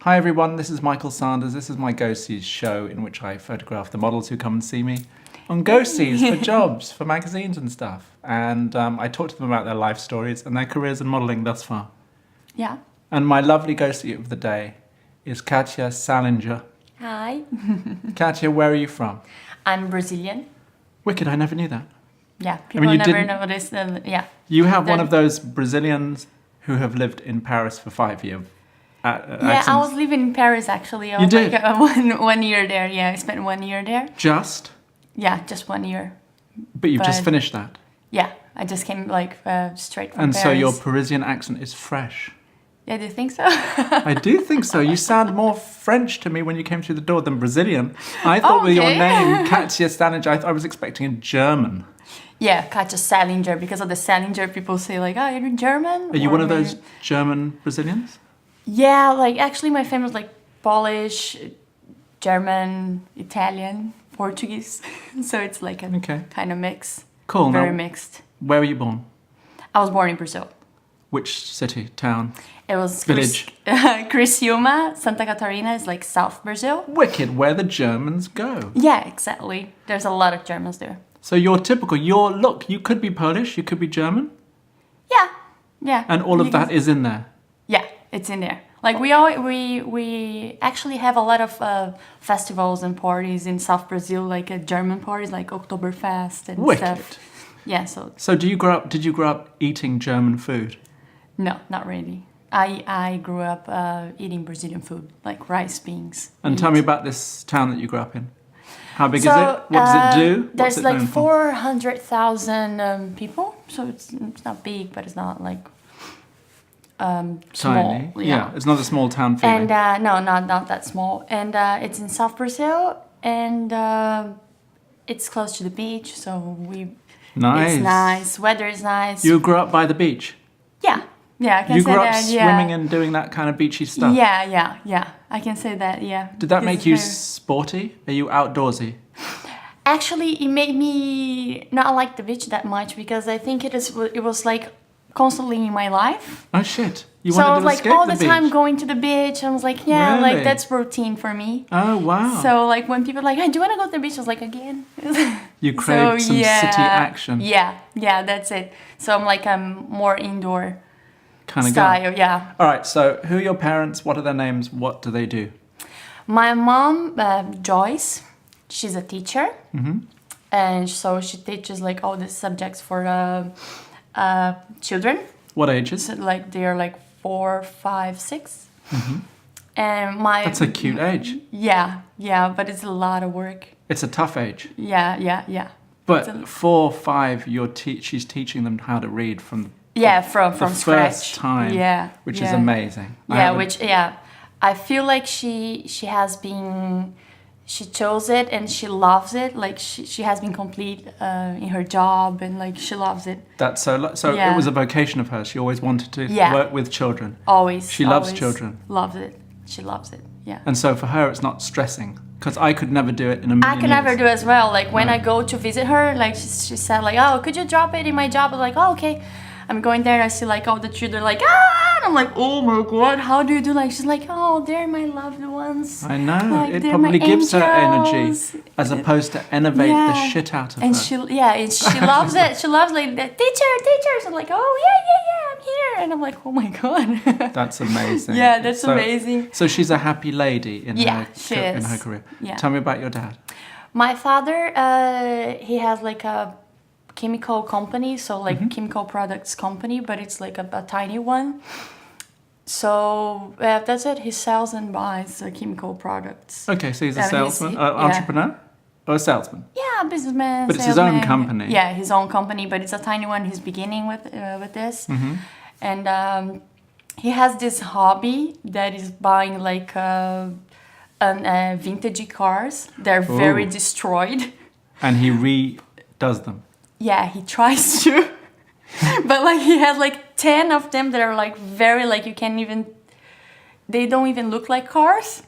Hi everyone, this is Michael Sanders. This is my Go-Sees show in which I photograph the models who come and see me on Go-Sees for jobs, for magazines and stuff. And I talk to them about their life stories and their careers in modelling thus far. Yeah. And my lovely Go-See of the day is Katia Selinger. Hi. Katia, where are you from? I'm Brazilian. Wicked, I never knew that. Yeah, people you never didn't- know this. Yeah. You have one of those Brazilians who have lived in Paris for 5 years. Yeah, I was living in Paris actually. You did? Like, one year there. Yeah, I spent 1 year there. Just? Yeah, just 1 year. But you've just But- finished that. Yeah, I just came straight from And Paris. so your Parisian accent is fresh. Yeah, do you think so? I do think so. You sound more French to me when you came through the door than Brazilian. I thought with your okay. name, Katia Selinger, I was expecting a German. Yeah, Katia Selinger. Because of the Selinger, people say like, oh, you're German? Are you Or one of maybe- those German Brazilians? Yeah, like actually my family's like Polish, German, Italian, Portuguese. So it's like a Okay. kind of mix. Cool. Very Now, mixed. where were you born? I was born in Brazil. Which city, town? It was Village. Criciúma, Santa Catarina is like South Brazil. Wicked, where the Germans go. Yeah, exactly. There's a lot of Germans there. So you're typical. Look, you could be Polish, you could be German, Yeah, yeah. and all of You can- that is in there. Yeah, it's in there. Like we actually have a lot of festivals and parties in South Brazil, like German parties, like Oktoberfest and Wicked. stuff. Yeah, so So did you grow up eating German food? no, not really. I grew up eating Brazilian food, like rice, beans. And tell me about this town that you grew up in. How big is So, it? What does it do? What's There's it like known for? 400,000 people, so it's not big, but it's not like small. Tiny. Yeah, it's not a small town feeling. And no, not that small. And it's in South Brazil, and it's close to the beach, so Nice. It's nice. Weather is nice. You grew up by the beach. Yeah, I can You say grew up that. swimming and doing that kind of beachy stuff. Yeah. I can say that. Yeah. Did that It's make you very- sporty? Are you outdoorsy? Actually, it made me not like the beach that much because I think it was like constantly in my life. Oh shit! You So I wanted was to like escape all the the time beach. going to the beach. I was like, yeah, Really? like that's routine for me. Oh wow! So like when people are like, hey, do you want to go to the beach? I was like, again. You craved some city action. Yeah, that's it. So I'm more indoor Kind of guy. style. Yeah. All right. So who are your parents? What are their names? What do they do? My mom, Joyce, she's a teacher, and so she teaches like all the subjects for children. What ages? So like they're like 4, 5, 6. And my That's a cute age. yeah, but it's a lot of work. It's a tough age. Yeah. But 4, 5, she's teaching them how to read from Yeah, from the scratch. first time. Yeah, which yeah. is amazing. I feel like she has been, she chose it and she loves it. Like she has been complete in her job and like she loves it. That's so. Yeah. It was a vocation of hers. She always wanted to Yeah. work with children. Always. She loves always children. Loves it. She loves it. Yeah. And so for her, it's not stressing. Because I could never do it in a million I can never years. do as well. Like when Right. I go to visit her, like she said like, oh, could you drop it in my job? I was like, oh, okay. I'm going there and I see like all the children like, ah, and I'm like, oh my God, how do you do? Like, she's like, oh, they're my loved ones. I know. Like, It they're probably my gives her energy angels. as opposed to enervate the Yeah. shit out of And her. she loves it. She loves like the teachers. I'm like, oh yeah, I'm here. And I'm like, oh my God. That's amazing. Yeah, that's amazing. So she's a happy lady in Yeah, her she in is. her career. Yeah. Tell me about your dad. My father, he has like a chemical company, so like chemical products company, but it's like a tiny one. So that's it. He sells and buys chemical products. Okay, so he's a And salesman, yeah. entrepreneur, or a salesman. Yeah, businessman. But it's his own salesman. company. Yeah, his own company, but it's a tiny one. He's beginning with this, and he has this hobby that is buying like vintage cars. They're very Ooh. destroyed. And he redoes them. Yeah, he tries to, but like he has like 10 of them that are like very like you can't even. They don't even look like cars.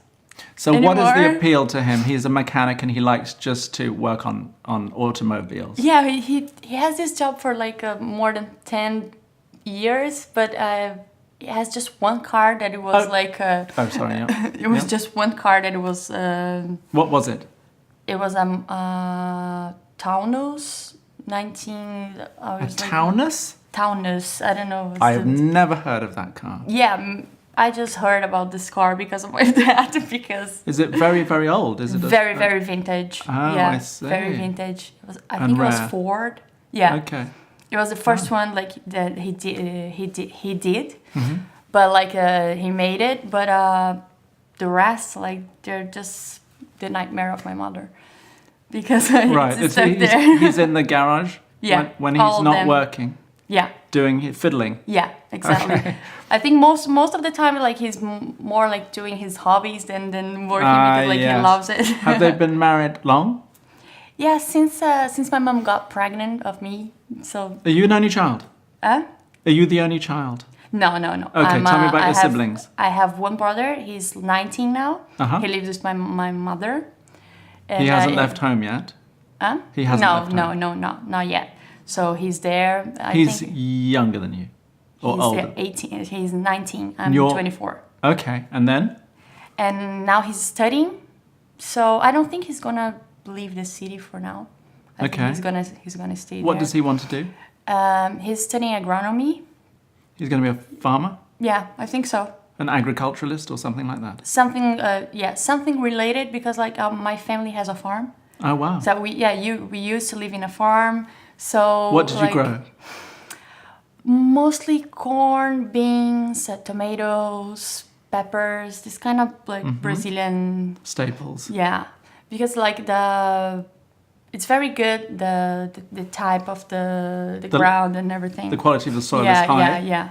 So what is the Anymore? appeal to him? He's a mechanic and he likes just to work on automobiles. Yeah, he has this job for like more than 10 years, but it has just one car that it was like Oh, sorry. Yeah. it was Yeah. just one car that it was What was it? it was Taunus 19 I A was like Taunus? Taunus, I don't know. I have never heard of that car. Yeah, I just heard about this car because of my dad because Is it very, very old? Is it very very vintage. Oh, yeah, I see. very vintage. It was, I And think it was rare. Ford. Yeah. Okay. It was the first one like that he did. Mm-hmm. But like he made it, but the rest like they're just the nightmare of my mother because Right. it's stuck there. He's in the garage Yeah, when all he's of not them. working, Yeah, fiddling. yeah, exactly. Okay. I think most of the time like he's more like doing his hobbies than working because like he Yes. loves it. Have they been married long? Yeah, since my mom got pregnant of me, so Are you an only child? uh? Are you the only child? No. Okay, tell me about your siblings. I have one brother. He's 19 now. Uh-huh. He lives with my mother. He hasn't left home yet. Huh? He hasn't left home. No, not yet. So he's there. He's think younger than you, or he's older. 18. He's 19. I'm You're- 24. Okay, and then? And now he's studying. So I don't think he's gonna leave the city for now. I Okay. think he's gonna stay What there. does he want to do? He's studying agronomy. He's going to be a farmer, Yeah, I think so. an agriculturalist, or something like that. Something related because like my family has a farm. Oh wow! So we used to live in a farm. So What did you like, grow? Mostly corn, beans, tomatoes, peppers. This kind of like Mm-hmm. Brazilian. Staples. Yeah, because like it's very good the type of the ground and everything. The quality of the soil yeah, is high. yeah,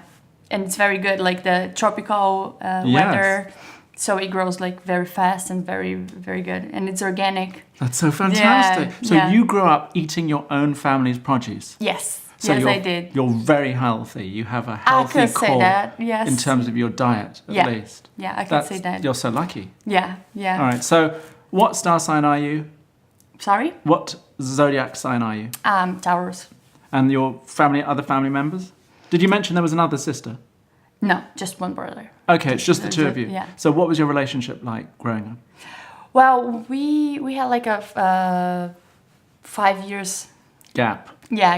and it's very good like the tropical weather. So it grows like very fast and very very good, and it's organic. That's so fantastic. Yeah, So yeah. you grew up eating your own family's produce. Yes, So yes, you're, I did. You're very healthy. You have a I healthy could say core that. Yes. in terms of your diet, at Yeah. least. Yeah, I could say that. You're so lucky. Yeah, yeah. All right. So, what star sign are you? Sorry. What zodiac sign are you? Taurus. And your other family members? Did you mention there was another sister? No, just one brother. Okay, it's just the two of you. Yeah. So, what was your relationship like growing up? Well, we had like a 5 years Gap.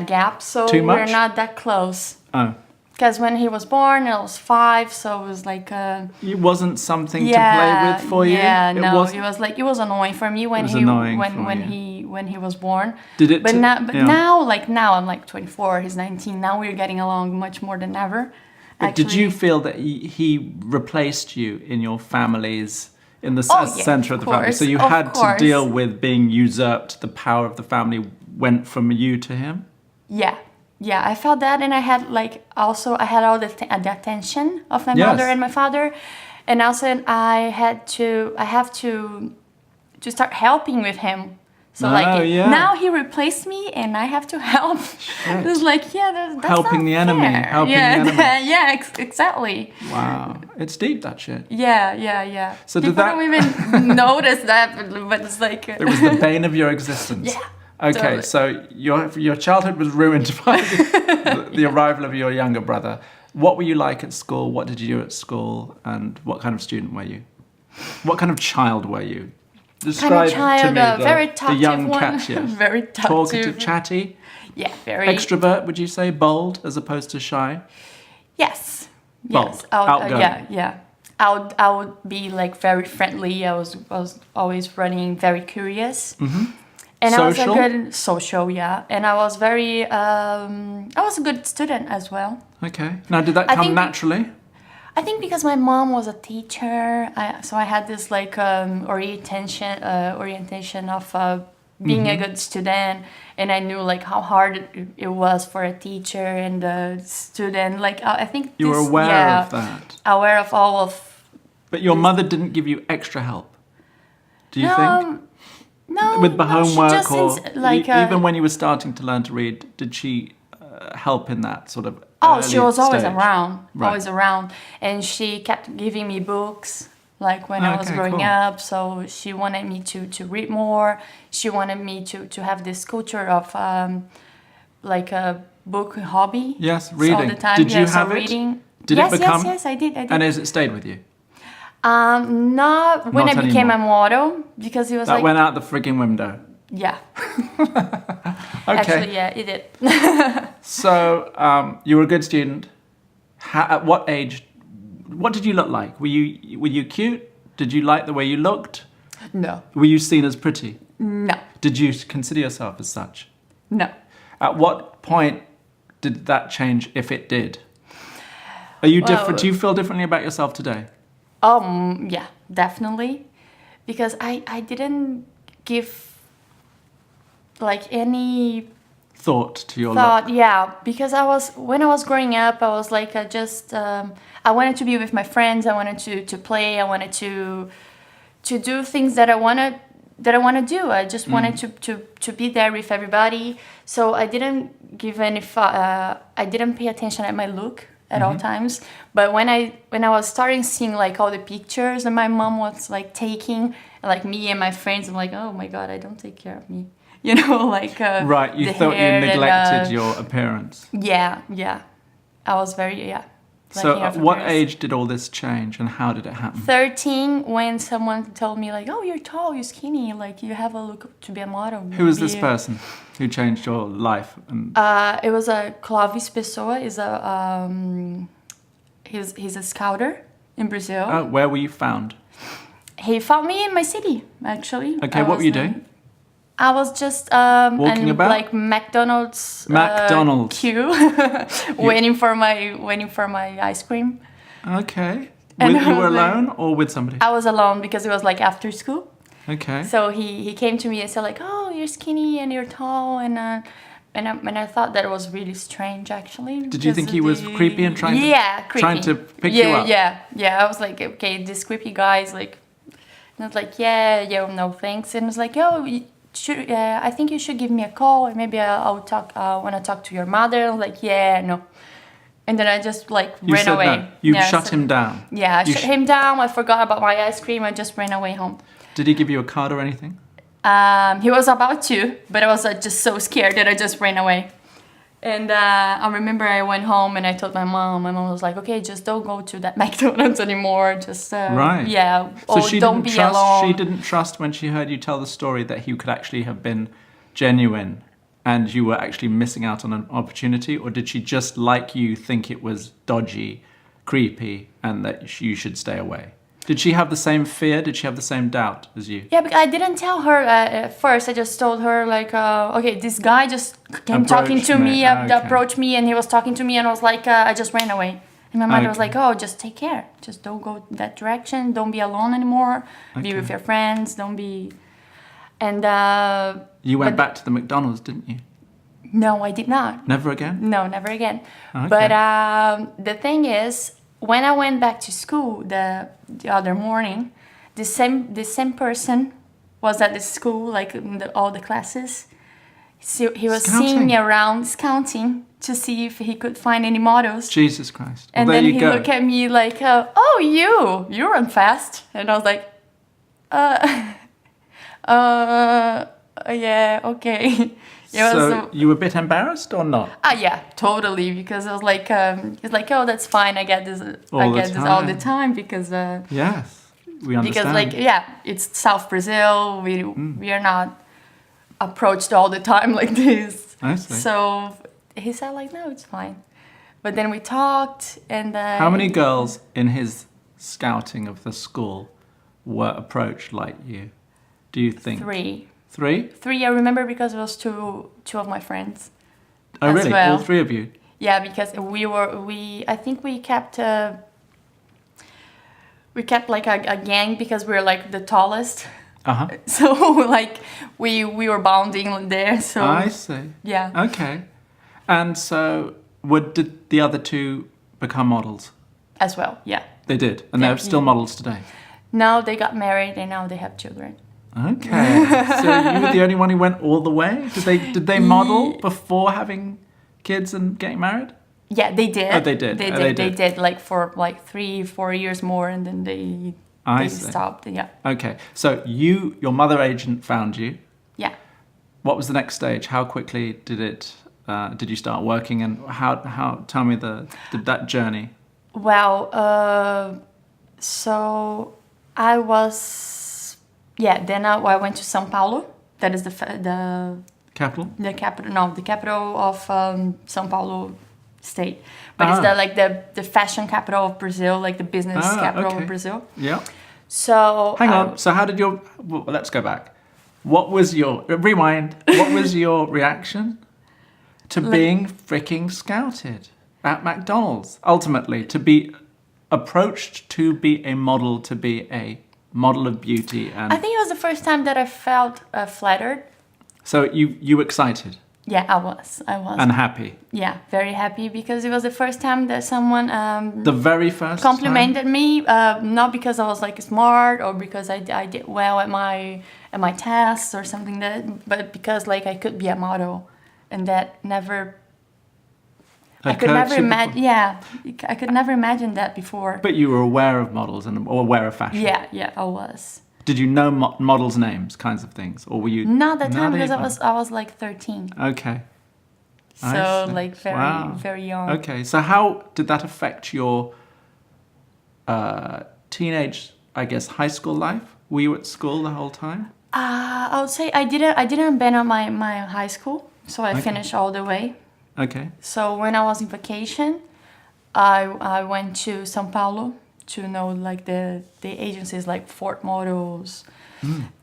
gap, so Too much? we're not that close. Oh, Because when he was born, I was 5, so it was like it wasn't something to play with for you. Yeah, It no, was- it was annoying for me when was he annoying when for when you. when he was born. Did it? But yeah. now I'm like 24. He's 19. Now we're getting along much more than ever. But did you feel that he replaced you in your families in the center of the family? course, So you of had to course. deal with being usurped. The power of the family went from you to him. Yeah, I felt that, and I had all the attention of my Yes. mother and my father, and also I have to start helping with him. So yeah. now he replaced me, and I have to help. It's like that's Helping not the enemy, fair. helping the enemy. Yeah, exactly. Wow, it's deep, that shit. Yeah. So did People that- don't even notice that, but it's like It was the bane of your existence. Yeah. Okay, Totally. so your childhood was ruined by the arrival of your younger brother. What were you like at school? What did you do at school? And what kind of student were you? What kind of child were you? Describe to me very the talkative young one. Katia. Very Talkative, chatty, Yeah, very extrovert. Would you say bold as opposed to shy? Yes. Bold, Yes. outgoing. Yeah. I would be like very friendly. I was always running, very curious. Mm-hmm. And Social? I was a good social, yeah. And I was very I was a good student as well. Okay. Now, did that I come think- naturally? I think because my mom was a teacher, so I had this like orientation of being a good student, and I knew like how hard it was for a teacher and a student. Like I think You were this- aware yeah, of that. aware of all of. But your mother didn't give you extra help, do you think? No, With the no, she homework just or like even when you were starting to learn to read, did she help in that sort of oh, she early was always stage? around, Right. always around, and she kept giving me books. Like when I was Okay, growing cool. up, so she wanted me to read more. She wanted me to have this culture of like a book hobby. Yes, So reading. all the time, Did you so have it? reading. Did yes, it become? Yes, I did. And has it stayed with you? Not when Not I became anymore. a model, because it was That like, went out the frigging window. yeah. Okay. Actually, yeah, it did. So you were a good student. At what age? What did you look like? Were you cute? Did you like the way you looked? No. Were you seen as pretty? No. Did you consider yourself as such? No. At what point did that change, if it did? Are you different? Do you feel differently about yourself today? Yeah, definitely. Because I didn't give like any Thought to your thought, look? yeah, because when I was growing up, I was like, I wanted to be with my friends, I wanted to play, I wanted to do things that I wanted do. I just wanted to be there with everybody. So I didn't give any I didn't pay attention at my look at all times. But when I was starting seeing like all the pictures that my mom was like taking, like me and my friends, I'm like, oh my god, I don't take care of me. You know, like Right, you thought you neglected your appearance. Yeah. I was very So lacking at of what appearance. age did all this change and how did it happen? 13, when someone told me like, oh, you're tall, you're skinny, like you have a look to be a model. Who was this Maybe- person who changed your life? And It was a Clovis Pessoa. He's a scouter in Brazil. where were you found? He found me in my city, actually. Okay, I what was, were you doing? I was just Walking in, about? like McDonald's McDonald's. queue, waiting for my ice cream. Okay. And You I were was like- alone or with somebody? I was alone because it was like after school. Okay. So he came to me and said like, oh, you're skinny and you're tall, and I thought that was really strange actually. Did you because think he was creepy and trying to pick you up? Yeah. I was like, okay, this creepy guy is like, and I was like, yeah, no thanks. And I was like, yo, I think you should give me a call and maybe I'll talk. Want to talk to your mother? I was like, yeah, no. And then I just like You ran said away. no. You Yeah, shut so- him down. Yeah, I You shut him down. I forgot about my ice cream. I just ran away home. Did he give you a card or anything? He was about to, but I was just so scared that I just ran away. And I remember I went home and I told my mom. My mom was like, "Okay, just don't go to that McDonald's anymore. Just Right. yeah, So or she don't didn't be trust. alone." She didn't trust when she heard you tell the story that he could actually have been genuine, and you were actually missing out on an opportunity, or did she just like you think it was dodgy, creepy, and that you should stay away? Did she have the same fear? Did she have the same doubt as you? Yeah, because I didn't tell her at first. I just told her like, okay, this guy just came talking to me, Okay. approached me, and he was talking to me, and I was like, I just ran away. And my mother was Okay. like, oh, just take care. Just don't go that direction. Don't be alone anymore. Be Okay. with your friends. Don't be. And You went but- back to the McDonald's, didn't you? no, I did not. Never again? No, never again. Okay. But the thing is, when I went back to school the other morning, the same person was at the school, like in all the classes. So he was seeing Scouting? me around, scouting to see if he could find any models. Jesus Christ. And well, there then you he go. looked at me like, "Oh, you run fast," and I was like, yeah, okay." So you were a bit embarrassed or not? Yeah, totally. Because I was like, it's like, oh, that's fine. I get this. All I the get this all the time. time because Yes, we understand. because like it's South Brazil. We are not approached all the time like this. I see. So he said like, no, it's fine. But then we talked, and How many girls in his scouting of the school were approached like you? Do you think? Three. Three? I remember because it was two of my friends. Oh, As really? well. All three of you? Yeah, because I think we kept like a gang because we were like the tallest. Uh-huh. So like we were bonding there. So I see. yeah. Okay. And so did the other two become models? As well, yeah. They did. And Yeah. they're still models today? Now they got married and now they have children. Okay. So you were the only one who went all the way? Did they model before having kids and getting married? Yeah, they did. Oh, they did. They Oh, did. they They did. did like for like 3-4 years more, and then they I see. stopped. Yeah, Okay. So your mother agent found you. yeah. What was the next stage? How quickly did you start working, and how tell me did that journey? Well, so I was, yeah. Then I went to São Paulo. That is Capital? the capital. No, the capital of São Paulo state. But it's the fashion capital of Brazil, like the business capital of Brazil. Yeah. So hang on. So how did let's go back. What was your rewind? What was your reaction to being freaking scouted at McDonald's? Ultimately, to be approached to be a model, to be a model of beauty, and I think it was the first time that I felt flattered. So you excited? Yeah, I was. And happy? Yeah, very happy because it was the first time that someone the very first complimented me. Not because I was like smart or because I did well at my tests or something but because like I could be a model, and that never. I could never imagine. Yeah, I could never imagine that before. But you were aware of models or aware of fashion. Yeah, I was. Did you know models' names, kinds of things, or were you? Not that time because I was like 13. Okay. So like very young. Okay, so how did that affect your teenage, I guess, high school life? Were you at school the whole time? I would say I didn't abandon my high school, so I finished all the way. Okay. So when I was in vacation, I went to São Paulo to know like the agencies like Ford Models.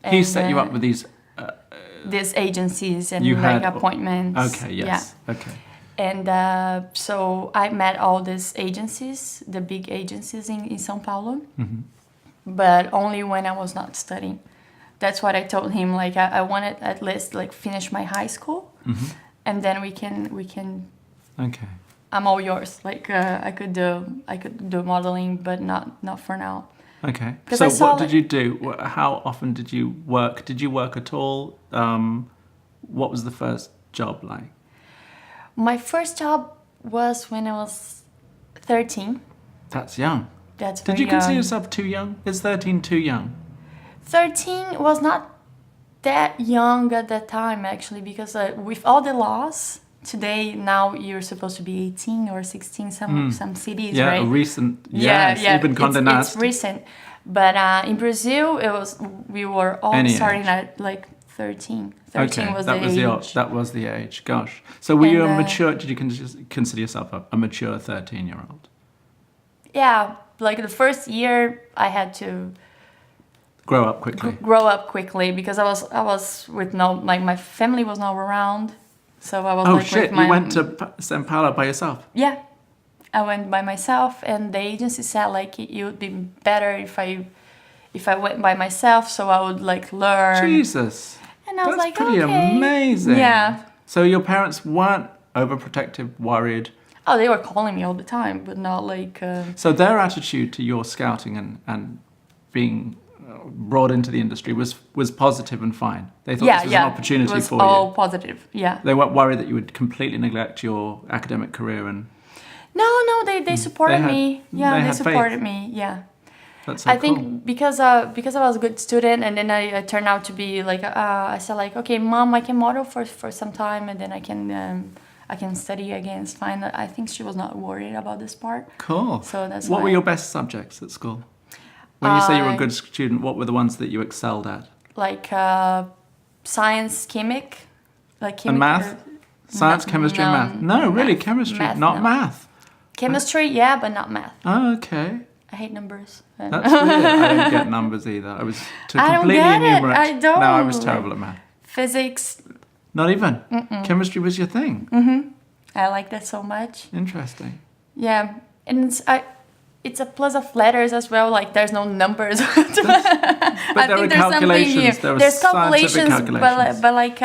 He set you up with these agencies and you like had appointments. Okay. Yes. Yeah. Okay. And so I met all these agencies, the big agencies in São Paulo, but only when I was not studying. That's what I told him. Like I wanted at least like finish my high school, and then we can. Okay. I'm all yours. Like I could do modeling, but not for now. Okay. So what did you do? How often did you work? Did you work at all? What was the first job like? My first job was when I was 13. That's young. That's Did you consider yourself too young? Is 13 too young? 13 was not that young at that time, actually, because with all the laws today, now you're supposed to be 18 or 16, some cities, right? Yeah, a recent, even Condé Nast. It's recent. But in Brazil, we were all starting at like 13. 13 was the age. That was the age, gosh. So were you a mature, did you consider yourself a mature 13-year-old? Yeah, like the first year I had to grow up quickly because I was with my family was not around, so I was you went to São Paulo by yourself? Yeah, I went by myself, and the agency said like it would be better if I went by myself, so I would like learn. Jesus, and I was that's like, pretty amazing. Yeah. So your parents weren't overprotective, worried? Oh, they were calling me all the time, but not like. So their attitude to your scouting and being brought into the industry was positive and fine. They thought this was an opportunity for you. It was all positive, yeah. They weren't worried that you would completely neglect your academic career and. No, they supported me. Yeah, they supported me. Yeah. That's so I think because I was a good student, and then I turned out to be like I said like, okay, Mom, I can model for some time, and then I can study again. It's fine. I think she was not worried about this part. Cool. So that's what were your best subjects at school? When you say you were a good student, what were the ones that you excelled at? Like science, chemic, and math. Science, chemistry, and math. No, really, chemistry, not math. Chemistry, yeah, but not math. Oh, okay. I hate numbers. That's weird. I don't get numbers either. I was completely enumerate. I don't. No, I was terrible at math. Physics. Not even. Chemistry was your thing. I like that so much. Interesting. Yeah, and it's a plus of letters as well. Like there's no numbers. But there are calculations. There's calculations, but like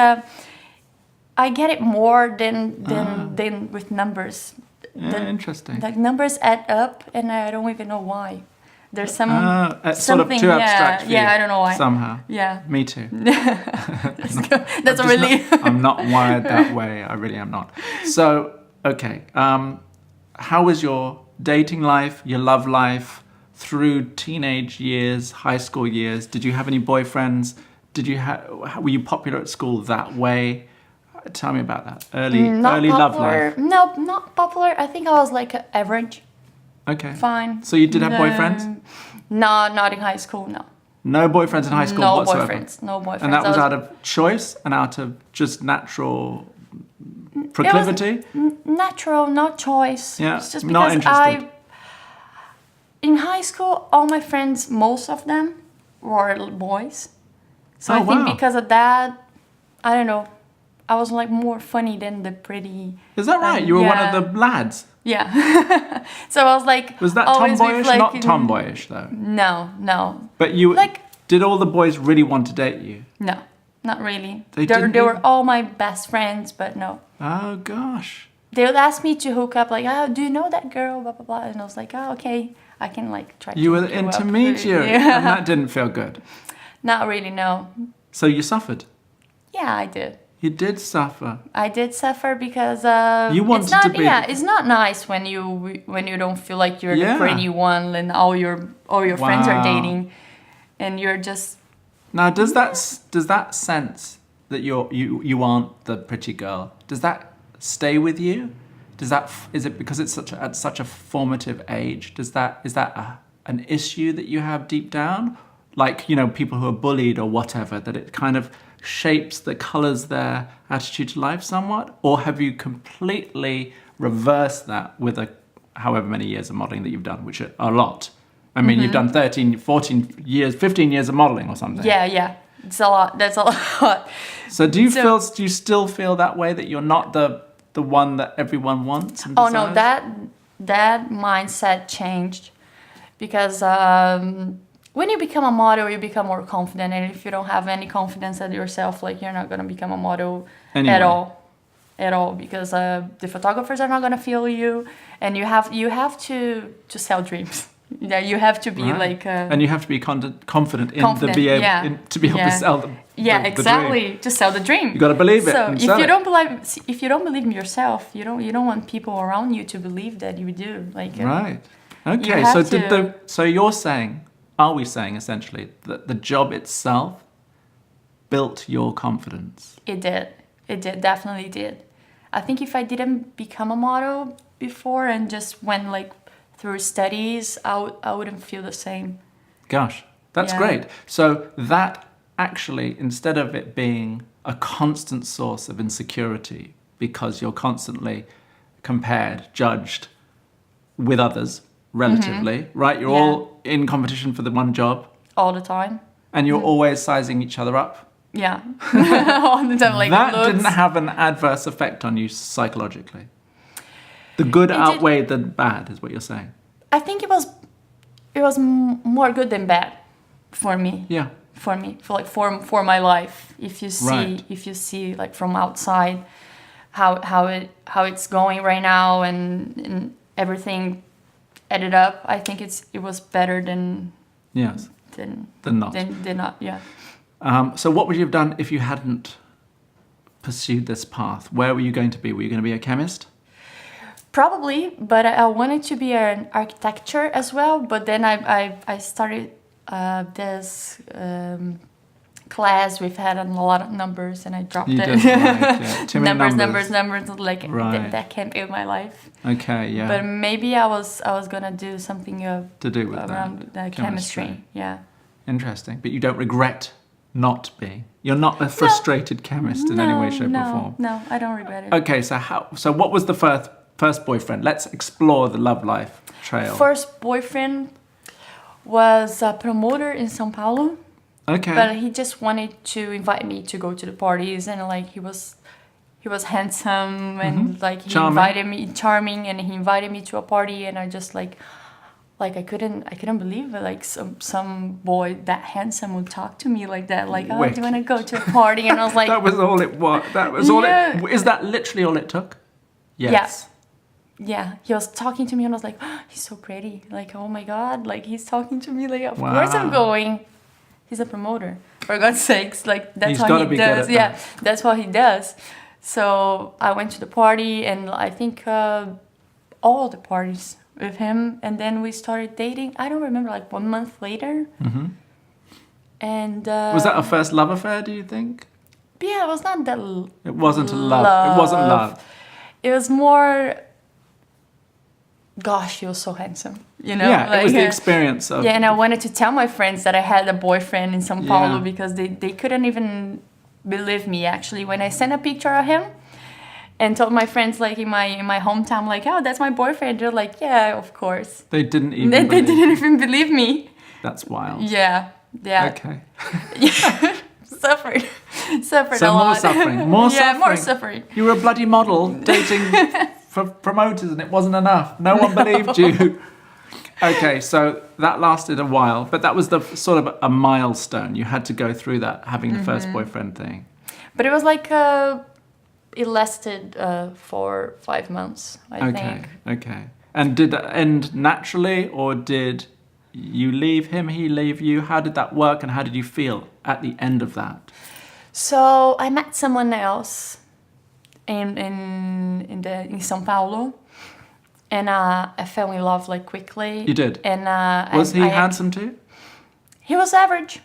I get it more than with numbers. Interesting. Like numbers add up, and I don't even know why. There's some it's sort of too abstract for you. Yeah, I don't know why. Somehow. Yeah. Me too. That's a relief. I'm not wired that way. I really am not. So, okay. How was your dating life, your love life, through teenage years, high school years? Did you have any boyfriends? Were you popular at school that way? Tell me about that. Early love life. No, not popular. I think I was like average. Okay. fine. So you did have boyfriends? No, not in high school, no. No boyfriends in high school No whatsoever? boyfriends, no boyfriends. And that was out of choice and out of just natural proclivity? Natural, not choice. Yeah, It's just not because interested. in high school, all my friends, most of them were boys. So Oh, I think wow. because of that, I don't know, I was like more funny than the pretty. Is that right? You were one of yeah. the lads? Yeah. So I was like. Was that always tomboyish? with, like, Not tomboyish, though. No. But you... Like- Did all the boys really want to date you? No, not really. They didn't They were even- all my best friends, but no. Oh, gosh. They would ask me to hook up, like, oh, do you know that girl? Blah, blah, blah. And I was like, oh, okay. I can, like, try to You were hook the you up. intermediary, Yeah. and that didn't feel good. Not really, no. So you suffered. Yeah, I did. You did suffer. I did suffer because You wanted it's not, to be- Yeah, it's not nice when you don't feel like you're Yeah. the pretty one and all your friends are Wow. dating, and you're just. Now, does that sense that you aren't the pretty girl, does that stay with you? Is it because it's at such a formative age? Is that an issue that you have deep down? Like, people who are bullied or whatever, that it kind of shapes that colours their attitude to life somewhat? Or have you completely reversed that with however many years of modelling that you've done, which are a lot? I mean, you've done 13, 14 years, 15 years of modelling or something. Yeah. It's a lot. That's a lot. So do you still feel that way, that you're not the one that everyone wants and Oh no, desires? that mindset changed because when you become a model, you become more confident, and if you don't have any confidence in yourself, like, you're not gonna become a model Anyway. at all, because the photographers are not gonna feel you, and you have to sell dreams. Yeah, you have to be Right. like. And you have to be confident in Confident, to be able yeah. to be able to sell them. Yeah, the exactly. dream. To sell the dream. You got to believe it. So and if sell you it. don't believe in yourself, you don't want people around you to believe that you do. Like. Right. Okay. have So to- so you're saying, are we saying essentially that the job itself built your confidence? It did. Definitely did. I think if I didn't become a model before and just went like through studies, I wouldn't feel the same. Gosh, that's Yeah. great. So that actually, instead of it being a constant source of insecurity because you're constantly compared, judged with others relatively, right? You're Yeah. all in competition for the one job All the time. and you're always sizing each other up. Yeah. All the time, like, That looks. didn't have an adverse effect on you psychologically. The good did. outweighed the bad, is what you're saying. I think it was more good than bad for me. Yeah. For my life. If Right. you see like from outside how it's going right now and everything added up, I think it was better than Yes. than Not. than not. Yeah. So what would you have done if you hadn't pursued this path? Where were you going to be? Were you going to be a chemist? Probably, but I wanted to be an architecture as well. But then I started this class. We've had a lot of numbers, and I dropped You it. didn't like it. Too many numbers. Like Right. that can't be my life. Okay, yeah. But maybe I was gonna do something to do with around that. chemistry. Yeah. Interesting. But you don't regret not being. You're not a frustrated chemist in any way, shape, or form. No, I don't regret it. Okay, so what was the first boyfriend? Let's explore the love life trail. First boyfriend was a promoter in São Paulo. Okay. But he just wanted to invite me to go to the parties, and like he was handsome and like he Charming. invited me, charming, and he invited me to a party, and I just like I couldn't believe it, like some boy that handsome would talk to me like that, like, oh, do you want to go to a party? And I was like, That was all it was. That was all Yeah. it. Is that literally all it took? Yes. yeah, he was talking to me, and I was like, oh, he's so pretty, like, oh my god, like he's talking to me, like, of course I'm Wow. going. He's a promoter, for God's sakes, like that's He's how gotta he be good does. at Yeah, that. that's what he does. So I went to the party, and I think all the parties with him, and then we started dating. I don't remember, like 1 month later. Mm-hmm. And Was that a first love affair, do you think? yeah, it was not that. It wasn't a love. It wasn't love. It was more. gosh, he was so handsome. You know, Yeah, it was the experience of... Yeah, and I wanted to tell my friends that I had a boyfriend in São Paulo Yeah. because they couldn't even believe me, actually. When I sent a picture of him and told my friends, like, in my hometown, like, oh, that's my boyfriend. They're like, yeah, of course. They didn't even They believe. didn't even believe me. That's wild. Yeah, yeah. Okay. Suffered a So lot. more suffering. More Yeah, suffering. more suffering. You were a bloody model dating for promoters and it wasn't enough. No one believed you. Okay, so that lasted a while, but that was the sort of a milestone. You had to go through that, having the first boyfriend thing. But it was like, it lasted for 5 months, I think. Okay. And did that end naturally, or did you leave him, he leave you? How did that work, and how did you feel at the end of that? So I met someone else in São Paulo, and I fell in love like quickly. You did? And Was he handsome too? He was average,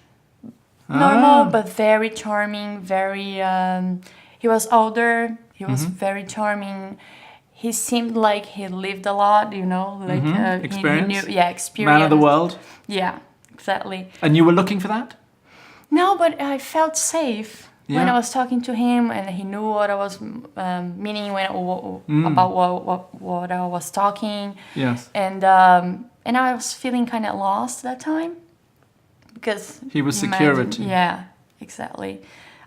normal, but very charming. Very. He was older. He was very charming. He seemed like he lived a lot, you know, like experience. He knew, experience. Man of the world. Yeah, exactly. And you were looking for that? No, but I felt safe when Yeah. I was talking to him, and he knew what I was meaning about what I was talking. Yes. And I was feeling kind of lost that time because He was imagine- security. Yeah, exactly.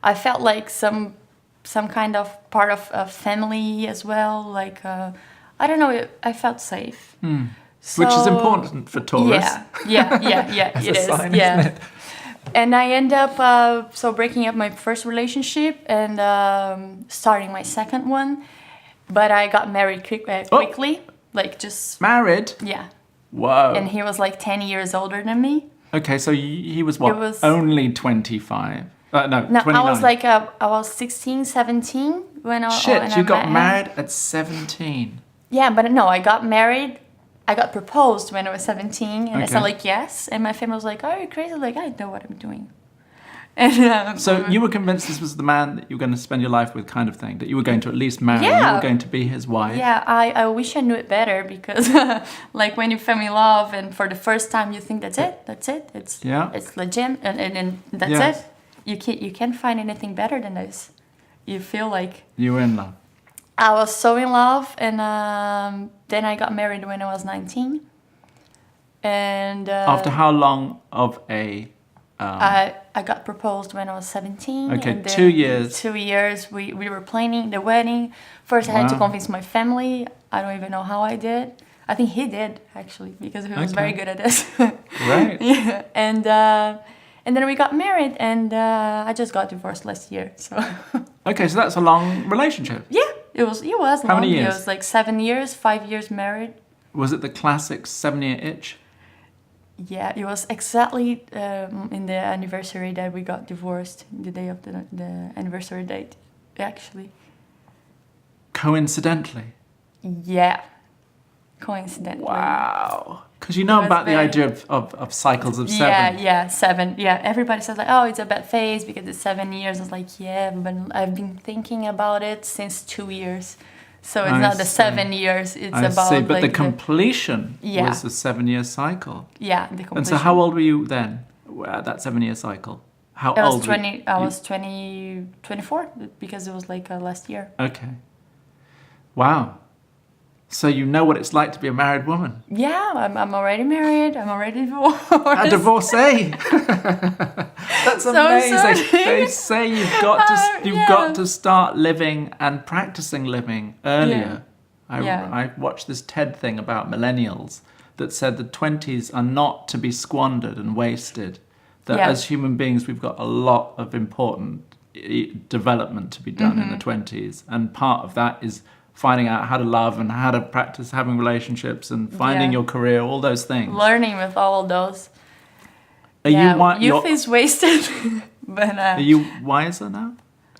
I felt like some kind of part of a family as well. Like I don't know, I felt safe. Which is So- important for tourists. Yeah. As It a is. sign, Yeah. isn't it? And I end up breaking up my first relationship and starting my second one. But I got married quickly, like just Married? yeah. Whoa. And he was like 10 years older than me. Okay, so he was what? It was- Only 25? No, No, 29. I was like I was 16, 17 when Shit, when you I got met him. married at 17. Yeah, but no, I got married. I got proposed when I was 17, and I said Okay. like yes, and my family was like, "Oh, you're crazy!" Like I know what I'm doing. And So you were convinced this was the man that you were going to spend your life with, kind of thing, that you were going to at least marry, you Yeah. were going to be his wife. yeah, I wish I knew it better because like when you fall in love and for the first time you think that's it, it's legit, and that's Yes. it. You can't find anything better than this. You feel like You were in love. I was so in love, and then I got married when I was 19. And After how long of a... I got proposed when I was 17. Okay, and then 2 years. 2 years. We were planning the wedding. First, I had to Wow. convince my family. I don't even know how I did. I think he did, actually, because he was very Okay. good at this. Right. Yeah. And then we got married, and I just got divorced last year. So Okay, so that's a long relationship. yeah, it was long. How many It years? was like 7 years, 5 years married. Was it the classic 7-year itch? Yeah, it was exactly in the anniversary that we got divorced, the day of the anniversary date, actually. Coincidentally? Yeah, coincidentally. Wow. Because you know It was about the very- idea of cycles of 7. Yeah, 7. Yeah, everybody says like, oh, it's a bad phase because it's 7 years. I was like, yeah, but I've been thinking about it since 2 years. So it's I not the see. 7 years, it's I about see, but like the completion Yeah. was a 7-year cycle. yeah, the completion. And so how old were you then at that 7-year cycle? How I was old 20, were you? I was 24 because it was like last year. Okay. Wow. So you know what it's like to be a married woman. Yeah, I'm already married. I'm already divorced. A divorcee. That's So amazing. sorry. They say you've Yeah. got to start living and practicing living earlier. Yeah. I watched this TED thing about millennials that said the 20s are not to be squandered and wasted. That Yeah. as human beings we've got a lot of important development to be done in the 20s, and part of that is finding out how to love and how to practice having relationships and finding Yeah. your career, all those things. Learning with all of those. Are Youth is wasted. But are you wiser now?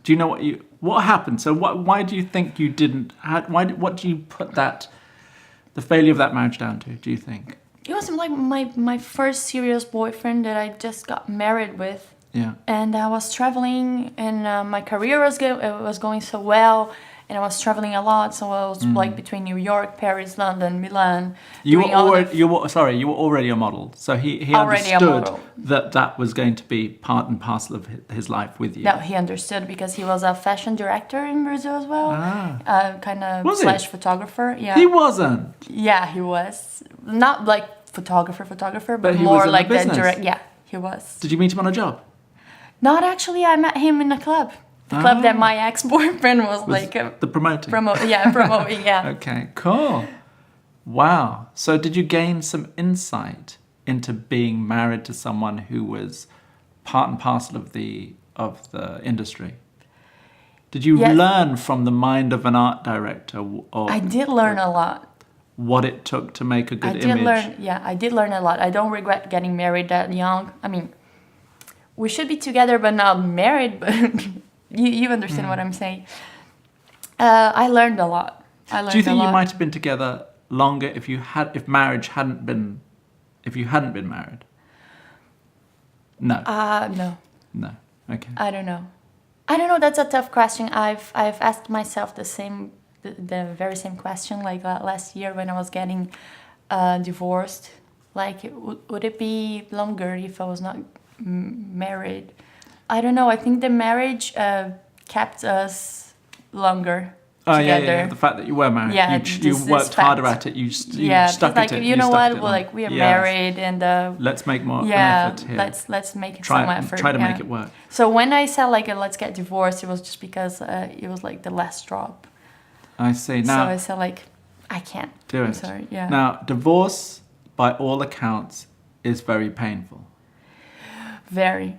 Do you know what happened? So why do you think you didn't? What do you put the failure of that marriage down to? Do you think? it was like my first serious boyfriend that I just got married with. Yeah. And I was traveling, and my career was going so well, and I was traveling a lot. So I was like between New York, Paris, London, Milan. You were doing all already, the- you were, you were already a model. So he Already a understood model. that was going to be part and parcel of his life with you. No, he understood because he was a fashion director in Brazil as well. Kind of Was he? slash photographer. Yeah. He wasn't. Yeah, he was. Not like photographer, but But he more was in like the the business. direct. Yeah, he was. Did you meet him on a job? Not actually. I met him in a club. The club that my ex-boyfriend was like The promoting. promoting. Yeah. Okay, cool. Wow. So did you gain some insight into being married to someone who was part and parcel of the industry? Did you Yes. learn from the mind of an art director or I did learn a lot. what it took to make a good I image? did learn a lot. I don't regret getting married that young. I mean, we should be together but not married, but you understand what I'm saying. I learned a lot. Do you think you might have been together longer if you hadn't been married? No. No. No. Okay. I don't know. That's a tough question. I've asked myself the very same question like last year when I was getting divorced. Like, would it be longer if I was not married? I don't know. I think the marriage kept us longer together. Yeah. The fact that you were married, Yeah, you this worked fact. harder at it. You stuck like, at it. you know stuck what? at it Well, long. like we are Yes. married, and Let's make more yeah, effort here. let's make some effort. Try to yeah. make it work. So when I said like let's get divorced, it was just because it was like the last drop. I see. So Now I said like I can't do it. I'm sorry. Yeah. Now divorce, by all accounts, is very painful. Very,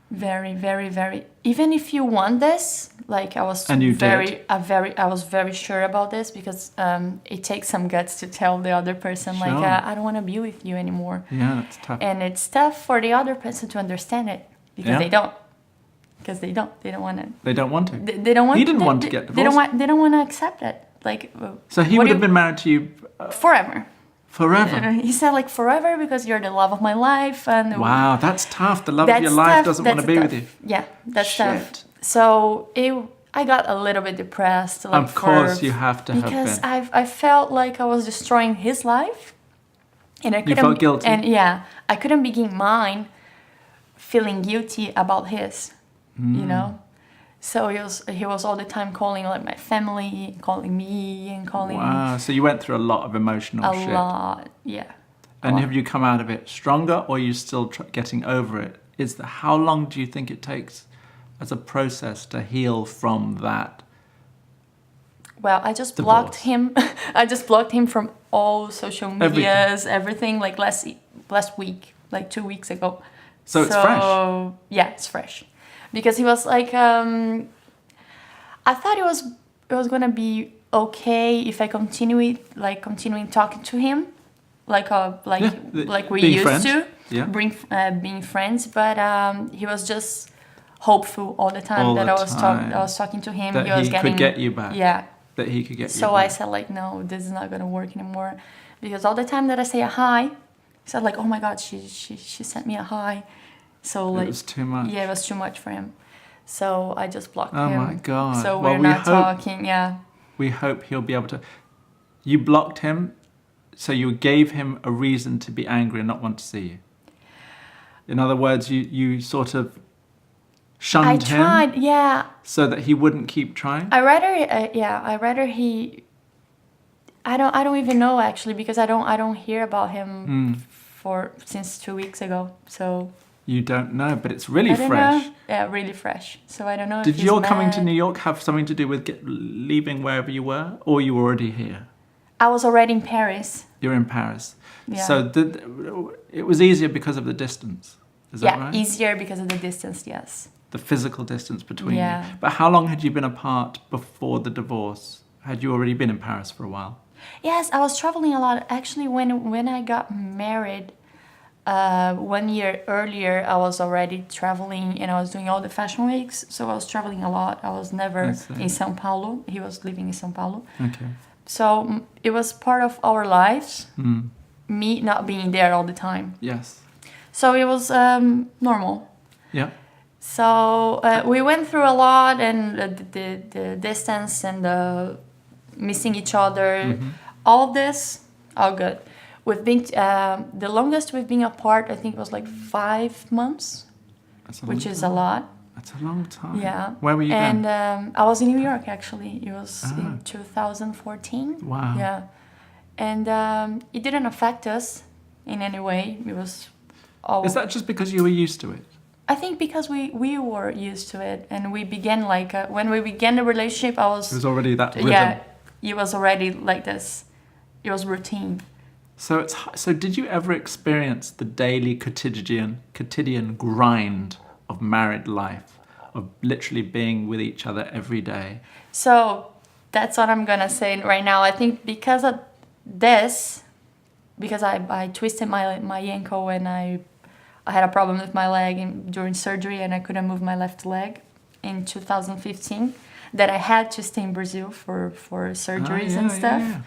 very, very, very. Even if you want this, like I was And you I was very sure about this because it takes some guts to tell the other person like Sure. I don't want to be with you anymore. Yeah, that's tough. And it's tough for the other person to understand it because Yeah. they don't. Because they don't want to. They don't want to. They don't want. He didn't want to get divorced. They don't want to accept it. Like. So he would have been married to you forever. forever. He said like forever because you're the love of my life and. Wow, that's tough. The love of your life doesn't want to be with you. Yeah, that's Shit. tough. So I got a little bit depressed. Like, Of course, you have to have because been. I felt like I was destroying his life, and I couldn't. felt guilty? And yeah, I couldn't begin mine, feeling guilty about his. You know, so he was all the time calling like my family, calling me, and calling Wow, so you went through a lot of emotional a shit. lot. Yeah. And have you come out of it stronger, or are you still getting over it? How long do you think it takes as a process to heal from that? Well, I just Divorce. blocked him. I just blocked him from all social medias, everything like last week, like 2 weeks ago. So it's fresh? Yeah, it's fresh. Because he was like, I thought it was gonna be okay if I continuing talking to him, like we being used friends. to, Yeah. being friends. But he was just hopeful all the time All that the I was talking to him. That he was could get you back. Yeah. That he could get you So back. I said like, no, this is not gonna work anymore, because all the time that I say a hi, he said like, oh my God, she sent me a hi. So like, it was too much. yeah, it was too much for him. So I just blocked him. Oh my God. So Well, we're we not hope- talking. Yeah. We hope he'll be able to. You blocked him, so you gave him a reason to be angry and not want to see you. In other words, you sort of shunned I tried. him Yeah. so that he wouldn't keep trying. I rather he. I don't even know actually, because I don't hear about him since 2 weeks ago. So. You don't know, but it's really I don't fresh. know. Yeah, really fresh. So I don't know. Did if he's your coming to mad. New York have something to do with leaving wherever you were, or you were already here? I was already in Paris. You're in Paris. Yeah. So it was easier because of the distance. Is that right? Easier because of the distance. Yes. The physical distance between Yeah. you. But how long had you been apart before the divorce? Had you already been in Paris for a while? Yes, I was traveling a lot. Actually, when I got married, 1 year earlier, I was already traveling and I was doing all the fashion weeks. So I was traveling a lot. I was never I see. in São Paulo. He was living in São Paulo. Okay. So it was part of our lives, Mm. me not being there all the time. Yes. So it was normal. Yeah. So we went through a lot, and the distance and the missing each other, all this, all good. We've been the longest we've been apart. I think it was like 5 months, which is a lot. That's a long time. Yeah. Where were you then? then? I was in New York actually. It was in 2014. Wow. Yeah, and it didn't affect us in any way. It was. Is that just because you were used to it? I think because we were used to it, and we began like when we began the relationship, I was. It was already that rhythm. Yeah, it was already like this. It was routine. So did you ever experience the daily quotidian grind of married life, of literally being with each other every day? So that's what I'm gonna say right now. I think because of this, because I twisted my ankle and I had a problem with my leg during surgery, and I couldn't move my left leg in 2015, that I had to stay in Brazil for surgeries and stuff. Yeah.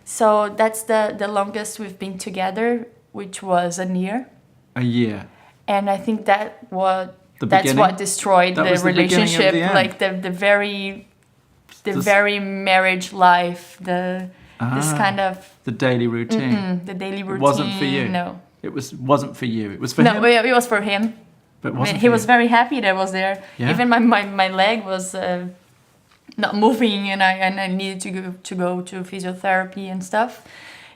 So that's the longest we've been together, which was a year. A year. And I think that's what destroyed the relationship, like the very marriage life, this kind of the daily routine. The daily routine. It wasn't for you. No. It wasn't for you. It was for him. No, it was for him. But he was very happy that I was there. Yeah. Even my leg was not moving, and I needed to go to physiotherapy and stuff.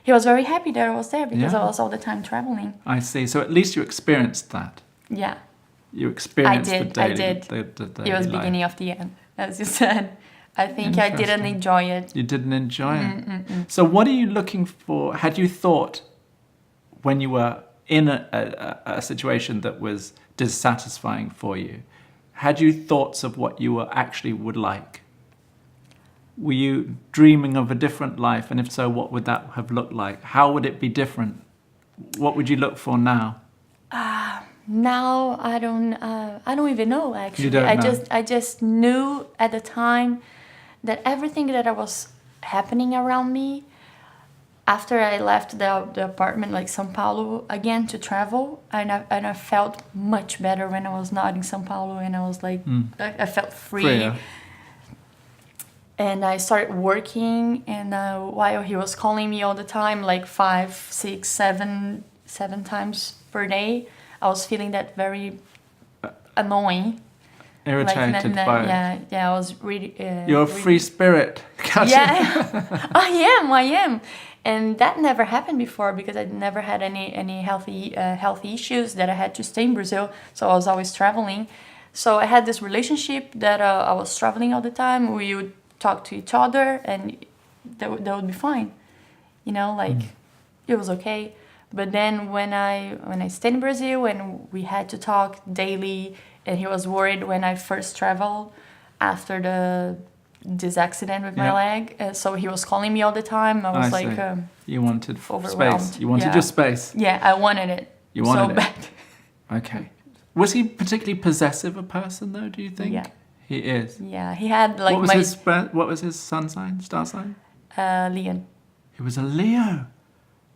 He was very happy that I was there because I was all the time traveling. I see. So at least you experienced that. Yeah. You experienced I the did. The daily it was life. Beginning of the end, as you said. I think I didn't enjoy it. You didn't enjoy it. So what are you looking for? Had you thought, when you were in a situation that was dissatisfying for you, had you thoughts of what you actually would like? Were you dreaming of a different life? And if so, what would that have looked like? How would it be different? What would you look for now? Now I don't even know actually. You don't know. I just knew at the time that everything that was happening around me, after I left the apartment, like São Paulo, again to travel, and I felt much better when I was not in São Paulo, and I was like, I felt free. Freer. And I started working, and while he was calling me all the time, like 5, 6, 7 times per day, I was feeling that very annoying. Irritated by it. Yeah, I was really... You're a free spirit, Katia. Yeah, I am. And that never happened before because I never had any healthy issues that I had to stay in Brazil. So I was always traveling. So I had this relationship that I was traveling all the time. We would talk to each other, and that would be fine. You know, like it was okay. But then when I stayed in Brazil and we had to talk daily, and he was worried when I first traveled after this accident with my leg. So he was calling me all the time. I was like, you wanted overwhelmed. Space. You wanted your space. Yeah, I wanted it. You wanted so bad. Okay. Was he particularly possessive a person though? Do you think? Yeah. He is. Yeah, he had like what was his sun sign? Star sign? Leon. He was a Leo.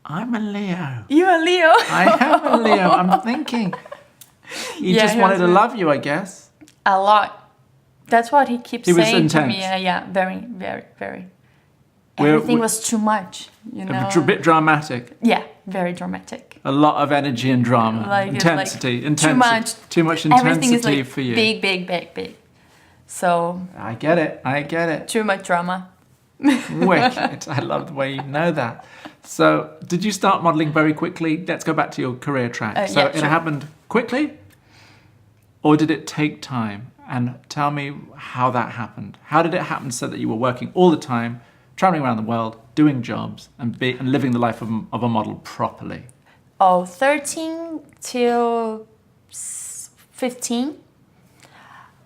I'm a Leo. You're a Leo. I am a Leo. I'm thinking. He just wanted to love you, I guess. A lot. That's what he keeps saying to me. Intense. Yeah, very, very, very. Everything was too much, you know. A bit dramatic. Yeah, very dramatic. A lot of energy and drama. Like, intensity. Too much intensity everything is like for you. Big. So. I get it. Too much drama. Wicked. I love the way you know that. So, did you start modelling very quickly? Let's go back to your career track. It happened quickly? Or did it take time? And tell me how that happened. How did it happen so that you were working all the time, traveling around the world, doing jobs, and living the life of a model properly? 13 till 15.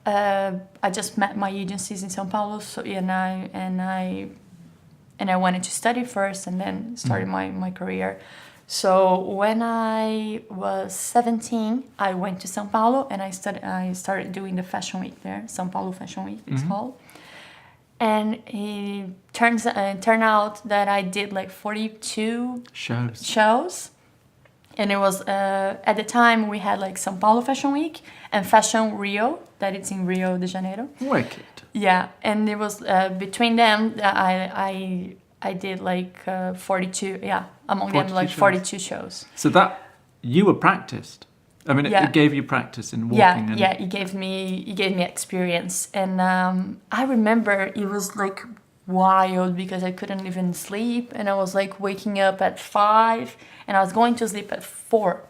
I just met my agencies in São Paulo, and I wanted to study first and then started my career. So when I was 17, I went to São Paulo and I started doing the Fashion Week there, São Paulo Fashion Week it's called. And it turned out that I did like 42 shows. And it was, at the time, we had like São Paulo Fashion Week and Fashion Rio, that it's in Rio de Janeiro. Wicked. Yeah, and it was between them, I did like 42, among them 42 like shows. 42 shows. So that, you were practiced. I mean, it gave you practice in walking. It gave me experience. And I remember it was like wild because I couldn't even sleep. And I was like waking up at 5 and I was going to sleep at 4.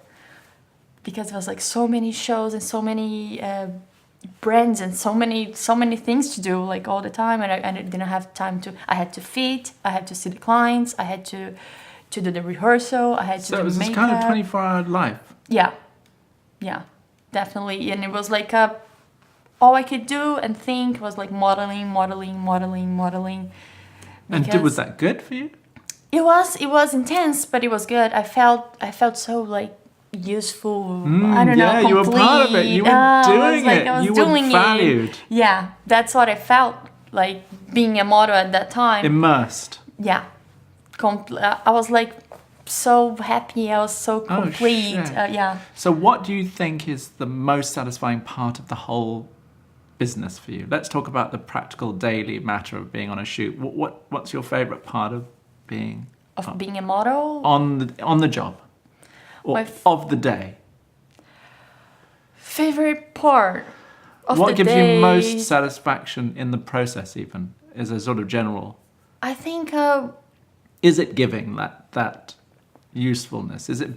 Because there was like so many shows and so many brands and so many things to do like all the time, and I didn't have time to. I had to fit, I had to see the clients, I had to do the rehearsal, I had to do So it was this makeup. kind of 24-hour life. Yeah, definitely. And it was like all I could do and think was like modeling. And was that good for you? It was intense, but it was good. I felt so like useful. I don't know. Yeah, you were part of it. You were doing it. You were valued. Yeah, that's what I felt like being a model at that time. Immersed. Yeah, I was like so happy. I was so complete. Oh, shit. Yeah. So what do you think is the most satisfying part of the whole business for you? Let's talk about the practical daily matter of being on a shoot. What's your favorite part of being being a model on the job? Or of the day? Favorite part of the day. What gives you most satisfaction in the process, even as a sort of general? I think. Is it giving that usefulness? Is it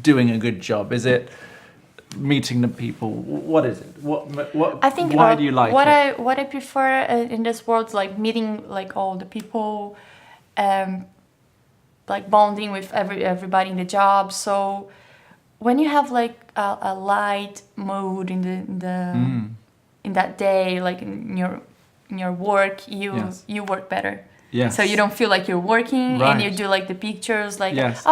doing a good job? Is it meeting the people? What is it? What? I think. Why do you like it? What I prefer in this world is like meeting like all the people. Like bonding with everybody in the job. So when you have like a light mood in that day, like in your work, you work better. Yes. So you don't feel like you're working, Right. and you do like the pictures, like Yes.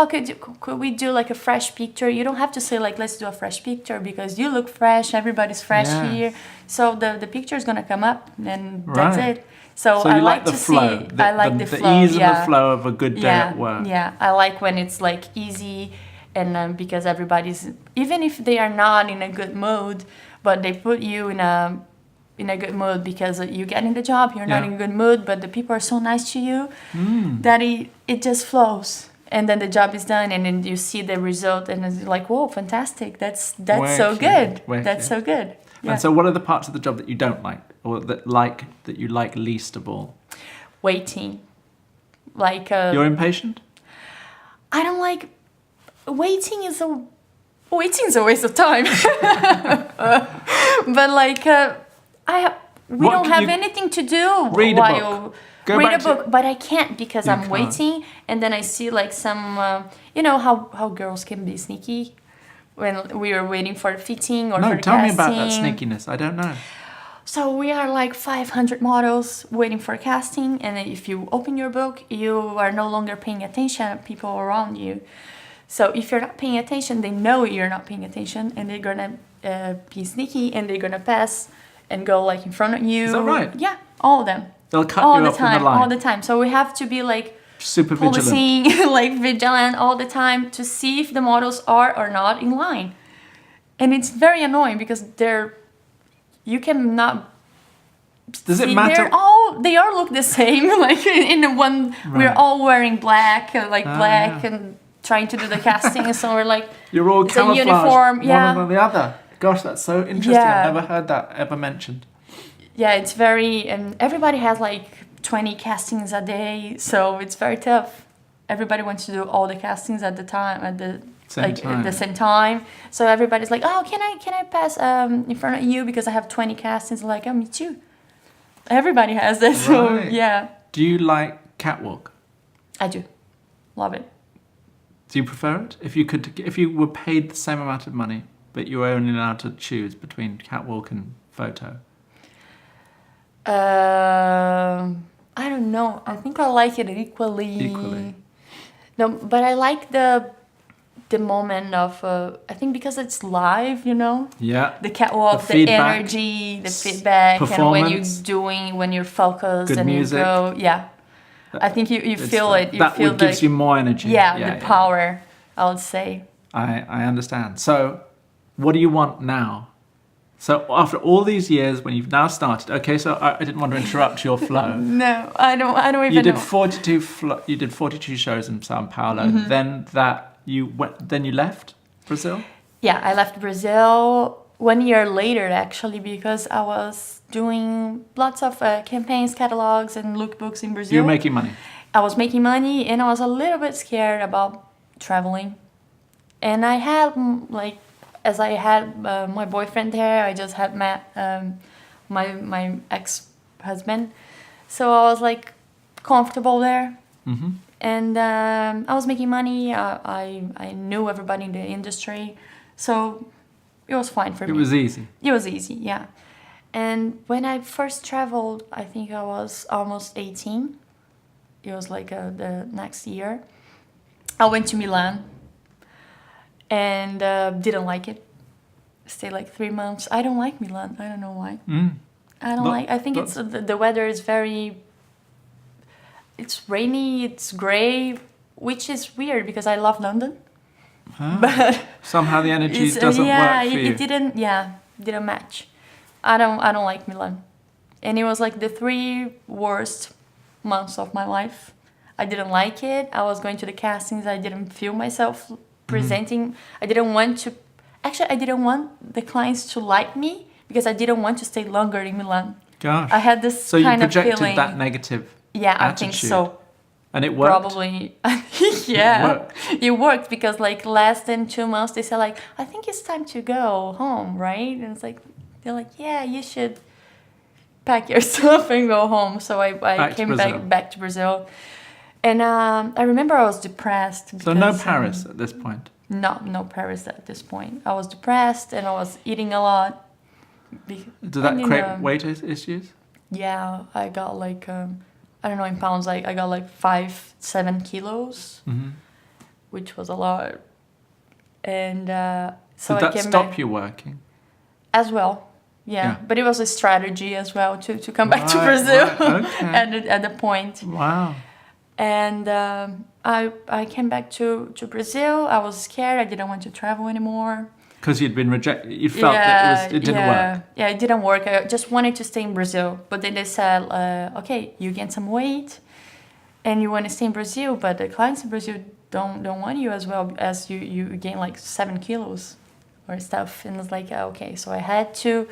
could we do like a fresh picture? You don't have to say like let's do a fresh picture because you look fresh, everybody's fresh Yes. here. So the picture is gonna come up, and that's Right. it. So you I like the to flow. see. I like the the flow. ease and the flow of a good day at work. Yeah, I like when it's like easy, and because everybody's, even if they are not in a good mood, but they put you in a good mood because you get in the job, you're not in a good mood, but the people are so nice to you that it just flows. And then the job is done, and then you see the result, and it's like, whoa, fantastic! That's so good. That's so good. Yeah. And so, what are the parts of the job that you don't like, or that you like least of all? Waiting, like You're impatient? I don't like waiting. Is a waste of time. But like we don't have anything to do Read a while book. Go read back a to- book, but I can't because You I'm can't. waiting, and then I see like some you know how girls can be sneaky when we are waiting for a fitting or for No, the tell me about that casting. sneakiness. I don't know. So we are like 500 models waiting for casting, and if you open your book, you are no longer paying attention to people around you. So if you're not paying attention, they know you're not paying attention, and they're gonna be sneaky, and they're gonna pass and go like in front of you. Is that right? Yeah, all of them. They'll cut all you the off time, in the line. all the time. So we have to be like Super vigilant. policing, like vigilant all the time to see if the models are or not in line. And it's very annoying because you cannot. Does it see, matter? They all look the same. Like in the one, we're Right. all wearing black, black, yeah. and trying to do the casting. So we're like, You're all it's a camouflaged, uniform, one yeah. under the other. Gosh, that's so interesting. Yeah. I've never heard that ever mentioned. yeah, it's very. And everybody has like 20 castings a day, so it's very tough. Everybody wants to do all the castings at the time at the same time. So everybody's like, oh, can I pass in front of you because I have 20 castings? I'm like, oh, me too. Everybody has this. So Right. yeah, Do you like catwalk? I do. Love it. Do you prefer it? If you were paid the same amount of money, but you were only allowed to choose between catwalk and photo. I don't know. I think I like it equally. No, but I like the moment of. I think because it's live, you know. Yeah. The catwalk, The the feedback, energy, the feedback, and performance, when you're focused good and music. you go, yeah. I think you feel it. You that feel gives you more energy. the power. I would say. I understand. So, what do you want now? So, after all these years, when you've now started, okay. So, I didn't want to interrupt your flow. No, I don't even You did know. 42. You did 42 shows in São Paulo. Then you left Brazil. Yeah, I left Brazil 1 year later, actually, because I was doing lots of campaigns, catalogs, and lookbooks in Brazil. You were making money. I was making money, and I was a little bit scared about traveling. And I had, as I had my boyfriend there, I just had met my ex-husband. So I was, like, comfortable there. Mm-hmm. And I was making money. I knew everybody in the industry. So it was fine for me. It was easy. It was easy, yeah. And when I first traveled, I think I was almost 18. It was like the next year. I went to Milan and didn't like it. Stayed like 3 months. I don't like Milan. I don't know why. I think it's the weather is very... It's rainy, it's gray, which is weird because I love London. But somehow the energy doesn't work for you. It didn't match. I don't like Milan. And it was like the 3 worst months of my life. I didn't like it. I was going to the castings. I didn't feel myself presenting. I didn't want the clients to like me because I didn't want to stay longer in Milan. Gosh. I had this so kind you of feeling. projected that negative I attitude. think so. And it worked? Probably. It worked because like less than 2 months they said like, I think it's time to go home, right? And it's like, they're like, yeah, you should pack your stuff and go home. So I came back to Brazil. And I remember I was depressed. Because, so no Paris at this point? No Paris at this point. I was depressed and I was eating a lot. Did that create weight issues? Yeah, I got like... I don't know, in pounds, I got like 5-7 kilos, which was a lot. And so Did I that came stop back you working? as well. Yeah, but it was a strategy as well to come back to Brazil at the point. Wow. And I came back to Brazil. I was scared. I didn't want to travel anymore. Because you'd been rejected. You felt that it didn't work. Yeah, it didn't work. I just wanted to stay in Brazil. But then they said, okay, you gain some weight and you want to stay in Brazil, but the clients in Brazil don't want you as well as you gain like 7 kilos or stuff. And it's like, okay, so I had to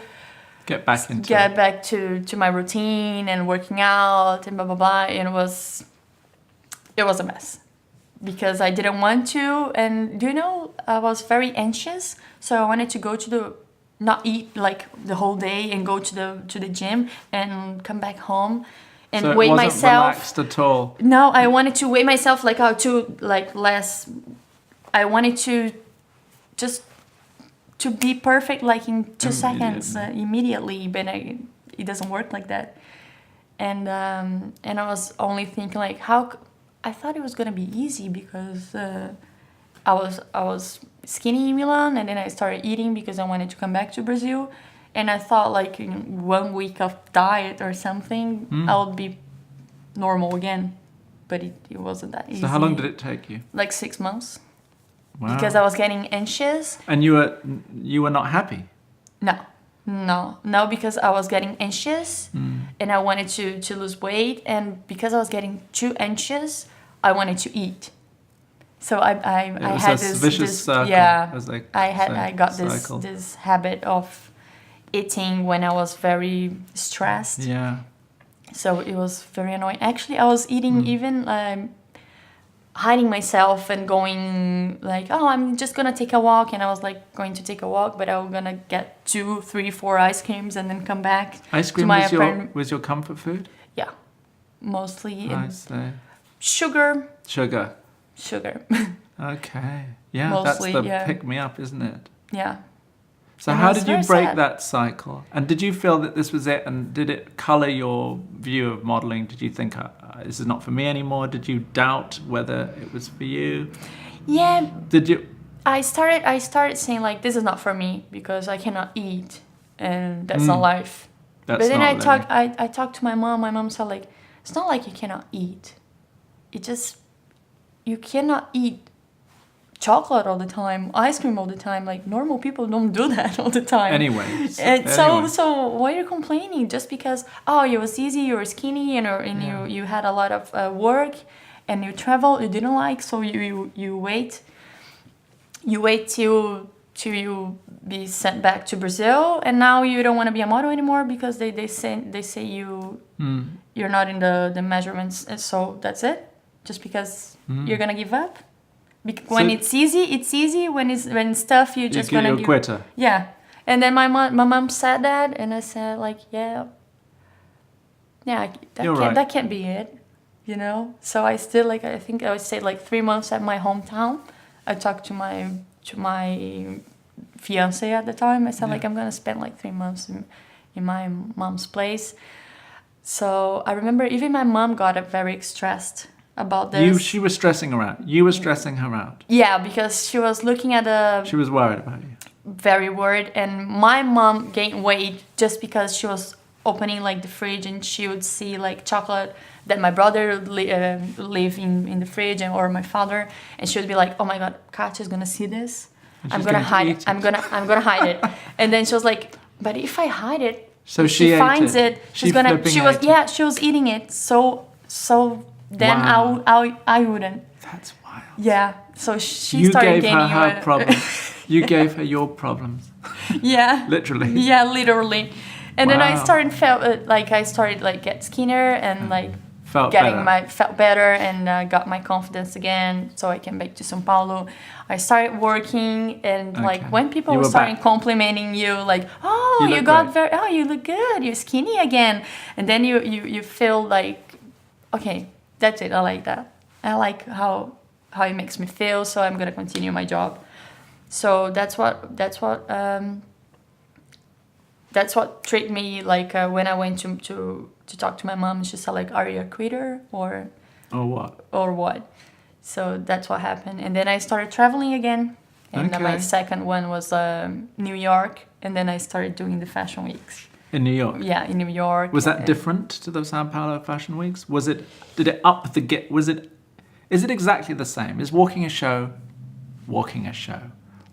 get back to my routine and working out and blah, blah, blah. And it was a mess. Because I didn't want to, and I was very anxious, so I wanted to go not eat like the whole day and go to the gym and come back home and weigh myself. So it wasn't relaxed at all? No, I wanted to weigh myself like less. I wanted to just to be perfect like in 2 seconds immediately, but it doesn't work like that. And I was only thinking like I thought it was gonna be easy because I was skinny in Milan, and then I started eating because I wanted to come back to Brazil, and I thought like in 1 week of diet or something I would be normal again, but it wasn't that easy. So how long did it take you? Like 6 months. Wow. Because I was getting anxious. And you were not happy? No, because I was getting anxious and I wanted to lose weight, and because I was getting too anxious, I wanted to eat. So I had this vicious circle. Yeah, I got cycle. this habit of eating when I was very stressed. Yeah. So it was very annoying. Actually, I was eating even hiding myself and going like, oh, I'm just gonna take a walk, and I was like going to take a walk, but I was gonna get 2, 3, 4 ice creams and then come back. Ice cream was your comfort food? Yeah, mostly. I see. Sugar. Okay. Yeah, mostly, that's the pick me up, isn't it? Yeah. So how did you break that cycle? And did you feel that this was it? And did it color your view of modeling? Did you think, this is not for me anymore? Did you doubt whether it was for you? Yeah. Did you? I started saying like, this is not for me because I cannot eat, and that's not life. But then I talked to my mom. My mom said like, it's not like you cannot eat. You cannot eat chocolate all the time, ice cream all the time. Like normal people don't do that all the time. Anyway. And so why are you complaining? Just because it was easy, you were skinny, and you had a lot of work, and you travel you didn't like, so you wait till you be sent back to Brazil, and now you don't want to be a model anymore because they say you're not in the measurements, and so that's it. Just because you're gonna give up. When it's easy. When it's tough, you're just gonna give. You're a quitter. Yeah, and then my mom said that, and I said like, that can't be it, you know. So I still I think I stayed like 3 months at my hometown. I talked to my fiance at the time. I said like, I'm gonna spend like 3 months in my mom's place. So I remember even my mom got very stressed about this. She was stressing her out. You were stressing her out. Yeah, because she was looking at She was worried about you. Very worried, and my mom gained weight just because she was opening like the fridge, and she would see like chocolate that my brother leave in the fridge, or my father, and she would be like, "Oh my God, Katia's gonna see this. I'm gonna hide it. I'm gonna hide it." And then she was like, "But if I hide it, so she finds it. She was eating it. So then wow. I wouldn't." That's wild. Yeah. So she started gaining weight. You gave her problems. You gave her your problems. Yeah. Literally. Yeah, literally. And then I started get skinnier and felt better and got my confidence again. So I came back to São Paulo. I started working, and when people started complimenting you, like, "Oh, you look good. You're skinny again," and then you feel like, okay, that's it. I like that. I like how it makes me feel. So I'm gonna continue my job. So that's what tricked me. When I went to talk to my mom, she said like, "Are you a quitter or what?" So that's what happened. And then I started traveling again. And my second one was New York. And then I started doing the fashion weeks. In New York? Yeah, in New York. Was that different to the Sao Paulo fashion weeks? Did it up the get? Is it exactly the same? Is walking a show?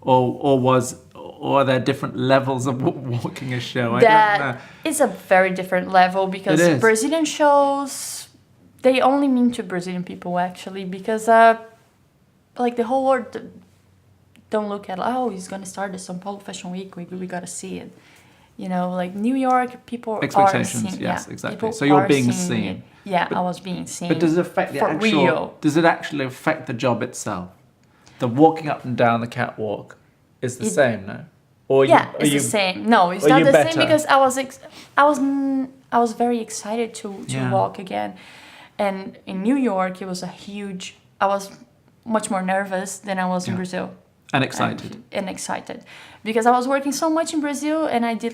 Or are there different levels of walking a show? That is a very different level, because Brazilian shows, they only mean to Brazilian people actually, because the whole world don't look at he's gonna start the São Paulo Fashion Week. We gotta see it. You know, like New York, people expectations. Are seen, yes, exactly. So you're being seen. Yeah, I was being seen. But does it affect Does it actually affect the job itself? The walking up and down the catwalk is the same, no? It's the same. No, it's not the same, because I was very excited to walk again, and in New York it was I was much more nervous than I was in Brazil. And excited. And excited, because I was working so much in Brazil, and I did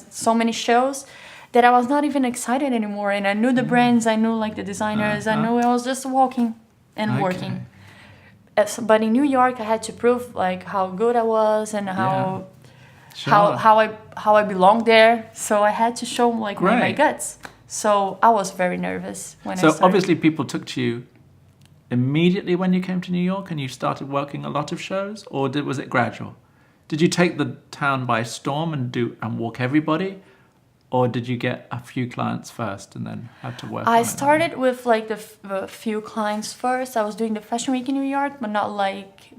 so many shows that I was not even excited anymore. And I knew the brands, I knew the designers, I knew I was just walking and working. But in New York, I had to prove how good I was and how I belonged there. So I had to show my guts. So I was very nervous when I started. So obviously people took to you immediately when you came to New York and you started working a lot of shows, or was it gradual? Did you take the town by storm and walk everybody, or did you get a few clients first and then had to work? I started with the few clients first. I was doing the Fashion Week in New York, but not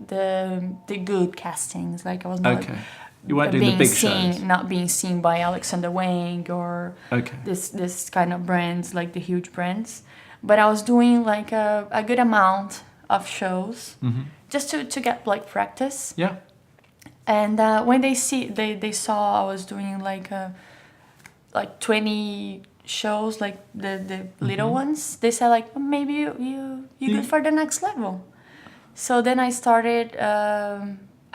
the good castings. I was not you weren't doing the big shows. Not being seen by Alexander Wang or this kind of brands, like the huge brands. But I was doing a good amount of shows, just to get practice. Yeah. And when they saw I was doing 20 shows, the little ones, they said maybe you're good for the next level. So then I started.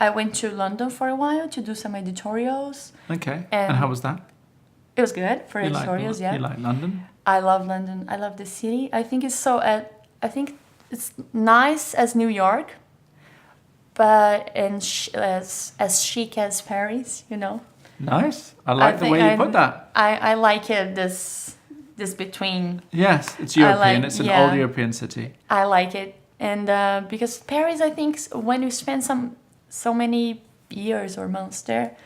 I went to London for a while to do some editorials. Okay. And how was that? It was good for editorials. You like London? I love London. I love the city. I think it's I think it's nice as New York, but as chic as Paris, you know. Nice. I like the way you put that. I like it. This between. Yes, it's European. It's an old European city. I like it, And because Paris, I think when you spend so many years or months there,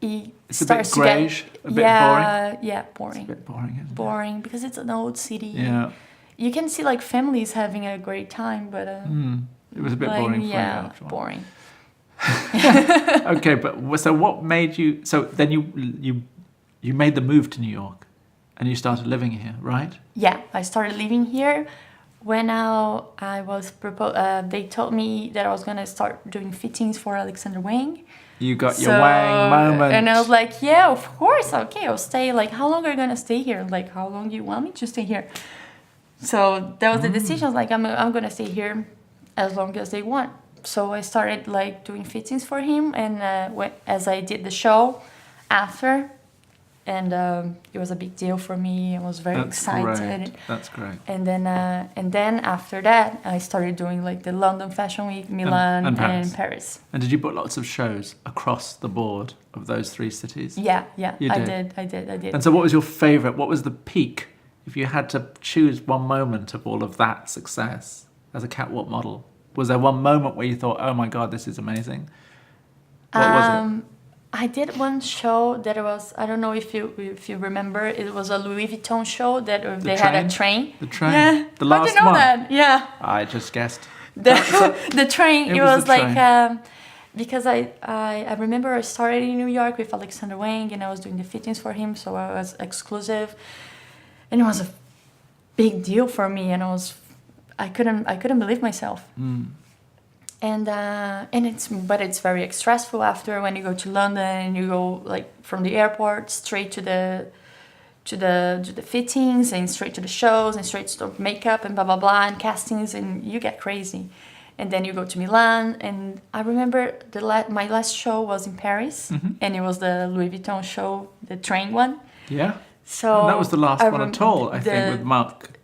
it's a bit greyish, a bit boring. Yeah, boring. It's a bit boring, isn't it? Boring because it's an old city. Yeah. You can see like families having a great time, but it was a bit boring for you. Yeah, boring. Okay, but so what made you? So then you made the move to New York, and you started living here, right? Yeah, I started living here when I was proposed. They told me that I was gonna start doing fittings for Alexander Wang. You got your Wang moment. And I was like, yeah, of course, okay, I'll stay. Like, how long are you gonna stay here? Like, how long do you want me to stay here? So that was the decision. I was like, I'm gonna stay here as long as they want. So I started like doing fittings for him, and as I did the show after, and it was a big deal for me. I was very excited. Great. That's great. And then after that, I started doing like the London Fashion Week, Milan, and Paris. And did you put lots of shows across the board of those 3 cities? Yeah, You did. I did. And so what was your favourite? What was the peak? If you had to choose one moment of all of that success as a catwalk model, was there one moment where you thought, oh my God, this is amazing? What was it? I did one show that was, I don't know if you remember, it was a Louis Vuitton show that they had a train. The train? Yeah. The last one? How do you know that? Yeah. I just guessed. The train, it was the like, train. because I remember I started in New York with Alexander Wang and I was doing the fittings for him, so I was exclusive. And it was a big deal for me, and I couldn't believe myself. And it's very stressful after when you go to London and you go like from the airport straight to the fittings and straight to the shows and straight to the makeup and blah blah blah and castings, and you get crazy. And then you go to Milan, and I remember my last show was in Paris, and it was the Louis Vuitton show, the train one. Yeah. So and that was the last one at all, I think, with Marc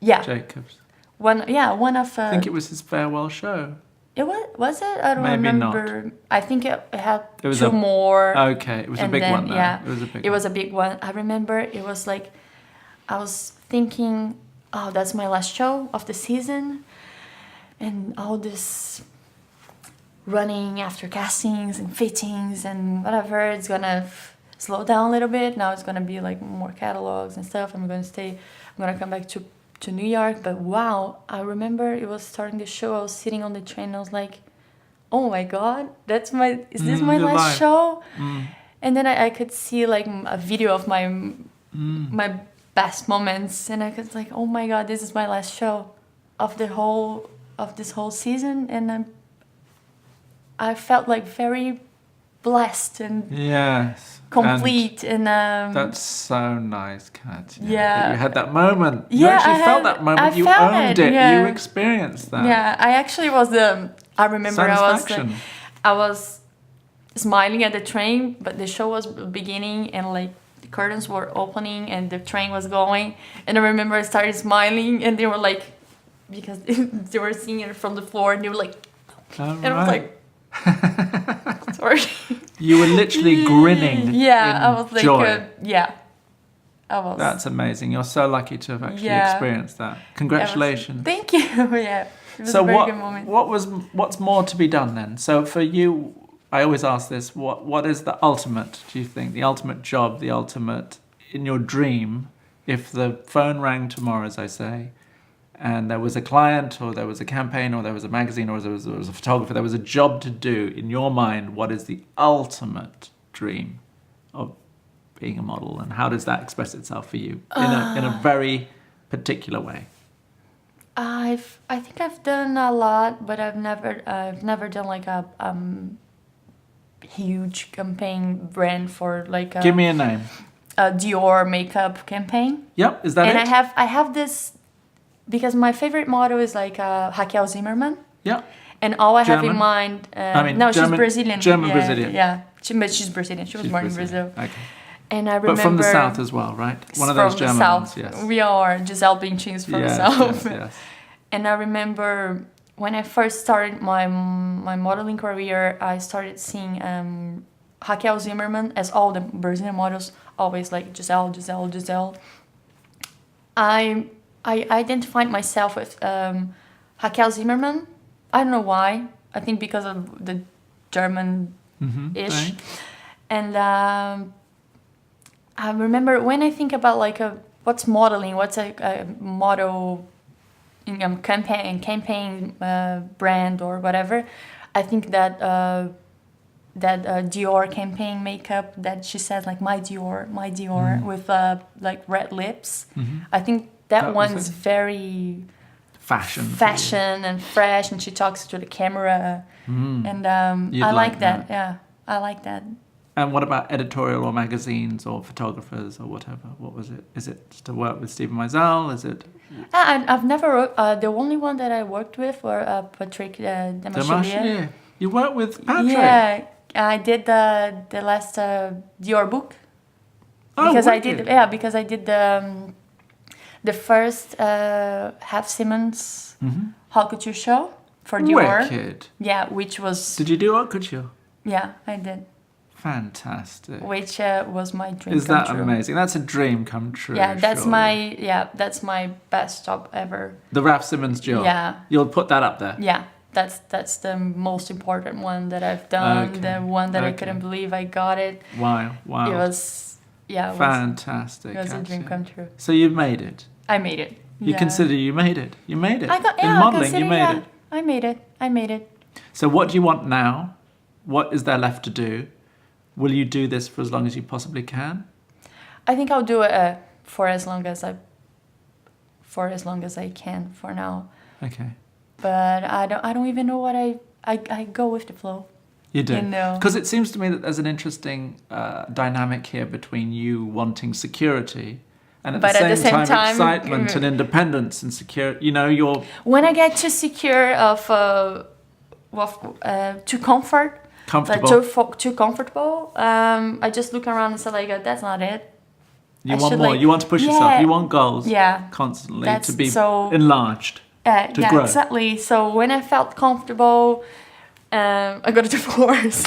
Jacobs. One of. I think it was his farewell show. It was it? I don't Maybe remember. Not. I think it had was two more. Okay, it was a big one. Though. Yeah, it was a big one. I remember it was like, I was thinking, oh, that's my last show of the season, and all this running after castings and fittings and whatever. It's gonna slow down a little bit. Now it's gonna be like more catalogs and stuff. I'm gonna come back to New York. But wow, I remember it was starting the show. I was sitting on the train and I was like, oh my God, is this my last show? And then I could see like a video of my best moments, and I was like, oh my God, this is my last show of this whole season. And I felt like very blessed and complete, and that's so nice, Katia. Yeah, you had that moment. You actually felt that moment. You owned it. Yeah. You experienced that. Yeah, I actually was I remember I was smiling at the train, but the show was beginning and like the curtains were opening and the train was going, and I remember I started smiling, and they were like, because they were seeing it from the floor, and they were like, and I was like, sorry. You were literally grinning. Yeah, I was like, joy. I was. That's amazing. You're so lucky to have actually experienced that. Congratulations. Thank you. Yeah, it was a very good moment. What's more to be done then? So for you, I always ask this: what is the ultimate? Do you think the ultimate job, the ultimate in your dream? If the phone rang tomorrow, as I say, and there was a client, or there was a campaign, or there was a magazine, or there was a photographer, there was a job to do, in your mind, what is the ultimate dream of being a model, and how does that express itself for you in a very particular way? I think I've done a lot, but I've never done like a huge campaign brand for like Give me a name. A Dior makeup campaign. Yep, is that it? And I have this, because my favorite model is like Raquel Zimmermann. Yeah. And all I have in mind... no, German, she's Brazilian. Brazilian. Yeah, but she's Brazilian. She was born in Brazil. Okay. And I remember... But from the south as well, right? One of those German ones, yes. We are Giselle Bündchen's from the south. Yes. And I remember when I first started my modeling career, I started seeing Raquel Zimmermann, as all the Brazilian models always like Giselle. I identified myself with Raquel Zimmermann. I don't know why. I think because of the German-ish. Right. And I remember when I think about like what's modeling, what's a model campaign brand or whatever, I think that Dior campaign makeup that she says like my Dior with like red lips. I think that one's very fashion and fresh, and she talks to the camera, and I like that. Yeah, I like that. And what about editorial or magazines or photographers or whatever? What was it? Is it to work with Steven Meisel? Is it? I've never. The only one that I worked with were Patrick Demarchelier. You worked with Patrick? Yeah, I did the last Dior book. Oh, because wicked. because I did the first Half Simmons haute couture show for Dior. Wicked. Yeah, which was. Did you do haute couture? Yeah, I did. Fantastic. Which was my dream. Is that come true. amazing? That's a dream come true. Yeah, that's surely. that's my best job ever. The Raf Simons job. Yeah. You'll put that up there. Yeah, that's the most important one that I've done. Okay. The one that I couldn't believe I got it. Wow. It was Fantastic. It was a dream Katia. come true. So you made it. I made it. You consider you made it. You made it. In I modelling, consider, you made it. I made it. So what do you want now? What is there left to do? Will you do this for as long as you possibly can? I think I'll do it for as long as I can for now. Okay. But I don't even know what I go with the flow. You do. You know. Because it seems to me that there's an interesting dynamic here between you wanting security and at the same time excitement and independence and security. You know, you're... When I get too secure too comfortable, too comfortable, I just look around and say like, that's not it. You want more. You want to push yourself. You want goals. Yeah. Constantly That's to be so, enlarged. To grow. Exactly. So when I felt comfortable, I got a divorce.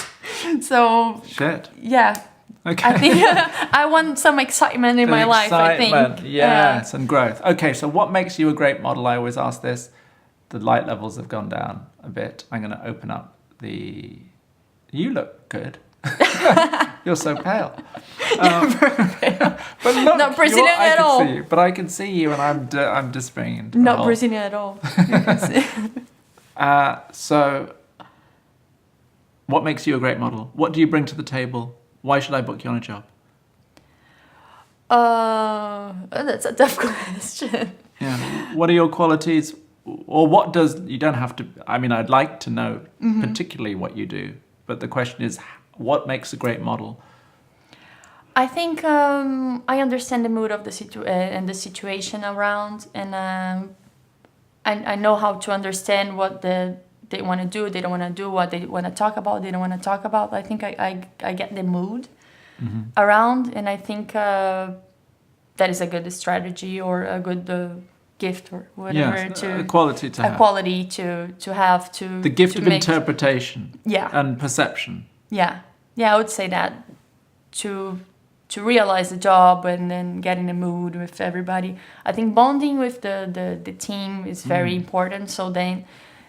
So shit. Yeah. Okay. I think I want some excitement in my life. I think. Yes, and growth. Okay. So what makes you a great model? I always ask this. The light levels have gone down a bit. I'm going to open up the. You look good. You're so pale. But look, not Brazilian at all. See you, but I can see you, and I'm displaying. Not Brazilian at all. So, what makes you a great model? What do you bring to the table? Why should I book you on a job? That's a tough question. Yeah. What are your qualities, or what does you don't have to? I mean, I'd like to know particularly what you do, but the question is, what makes a great model? I think I understand the mood of the situation around, and I know how to understand what they want to do, they don't want to do, what they want to talk about, they don't want to talk about. I think I get the mood around, and I think that is a good strategy or a good gift or whatever. Yes, a quality to have. A quality to have to. The gift to of make, interpretation. Yeah. And perception. Yeah, I would say that to realize the job and then get in the mood with everybody. I think bonding with the team is very important. So then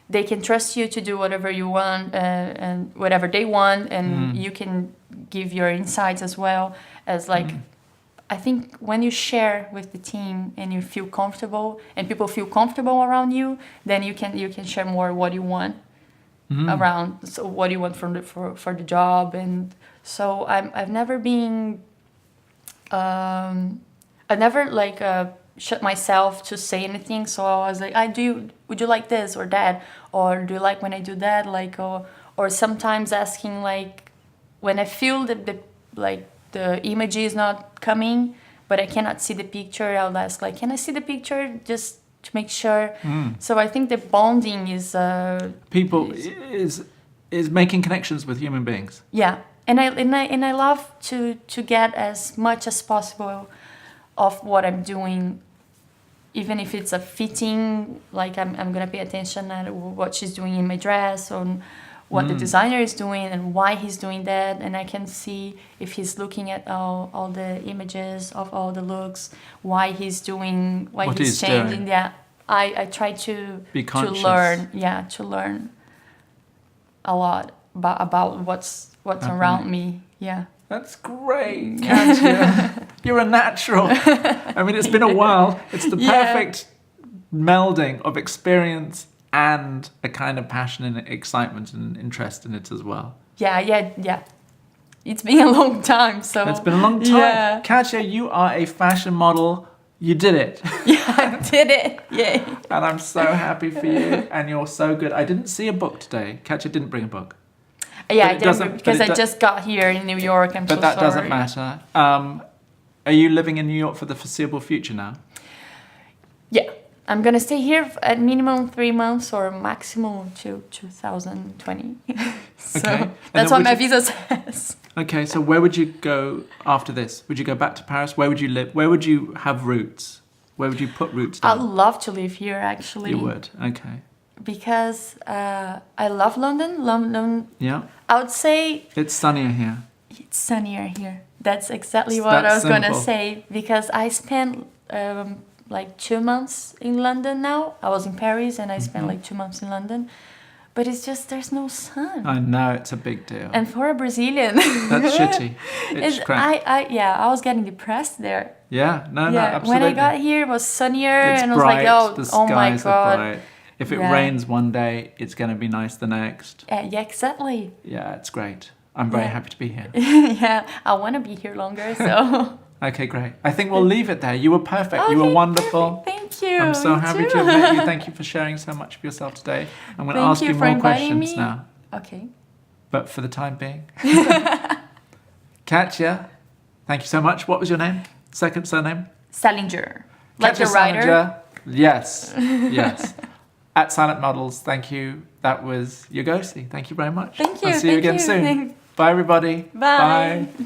they can trust you to do whatever you want and whatever they want, and you can give your insights as well as like. I think when you share with the team and you feel comfortable and people feel comfortable around you, then you can share more what you want around. So what do you want for the job, and so I've never been. I never like shut myself to say anything. So I was like, would you like this or that, or do you like when I do that, like or sometimes asking like when I feel that the image is not coming, but I cannot see the picture, I'll ask like, can I see the picture just to make sure? So I think the bonding is people is making connections with human beings. Yeah, and I love to get as much as possible of what I'm doing, even if it's a fitting. Like I'm gonna pay attention at what she's doing in my dress, on what the designer is doing and why he's doing that, and I can see if he's looking at all the images of all the looks, why he's changing. Doing. Yeah, I try to Be conscious. to learn a lot about what's around me. Yeah. That's great, Katia. You're a natural. I mean, it's been a while. It's the perfect melding of experience and a kind of passion and excitement and interest in it as well. Yeah. It's been a long time, so... It's been a long time. Yeah. Katia, you are a fashion model. You did it. Yeah, I did it. Yay. And I'm so happy for you. And you're so good. I didn't see a book today. Katia didn't bring a book. Yeah, But I it doesn't- didn't, because but it I just got here in New York. I'm so But that sorry. doesn't matter. Are you living in New York for the foreseeable future now? Yeah. I'm going to stay here at minimum 3 months or maximum to 2020. So Okay. And that's then what my would you- visa says. Okay, so where would you go after this? Would you go back to Paris? Where would you live? Where would you have roots? Where would you put roots I'd down? love to live here, actually. You would, okay. Because I love London. London, Yeah, I would say it's sunnier here. it's sunnier here. That's exactly It's what that I was going to simple. say. Because I spent like 2 months in London now. I was in Paris and I spent like 2 months in London. But it's just, there's no sun. I know, it's a big deal. And for a Brazilian... That's shitty. It's crap. I was getting depressed there. Yeah, no, Yeah, absolutely. when I got here, it was sunnier, It's and I was bright, like, the oh my skies are god. bright. If it Yeah. rains one day, it's going to be nice the next. Yeah, exactly. Yeah, it's great. I'm very Yeah. happy to be here. Yeah, I want to be here longer, so... Okay, great. I think we'll leave it there. You were perfect. You were Okay, wonderful. perfect. Thank you. I'm so Me happy too. to have met you. Thank you for sharing so much of yourself today. I'm going to Thank ask you you for more inviting questions me. now. Okay. But for the time being. Katia, thank you so much. What was your name? Second surname? Selinger. Like Katia the writer. Selinger. Yes, yes. At Silent Models, thank you. That was Yogosi. Thank you very much. Thank you. I'll see you thank again soon. Thank- Bye, everybody. Bye. Bye.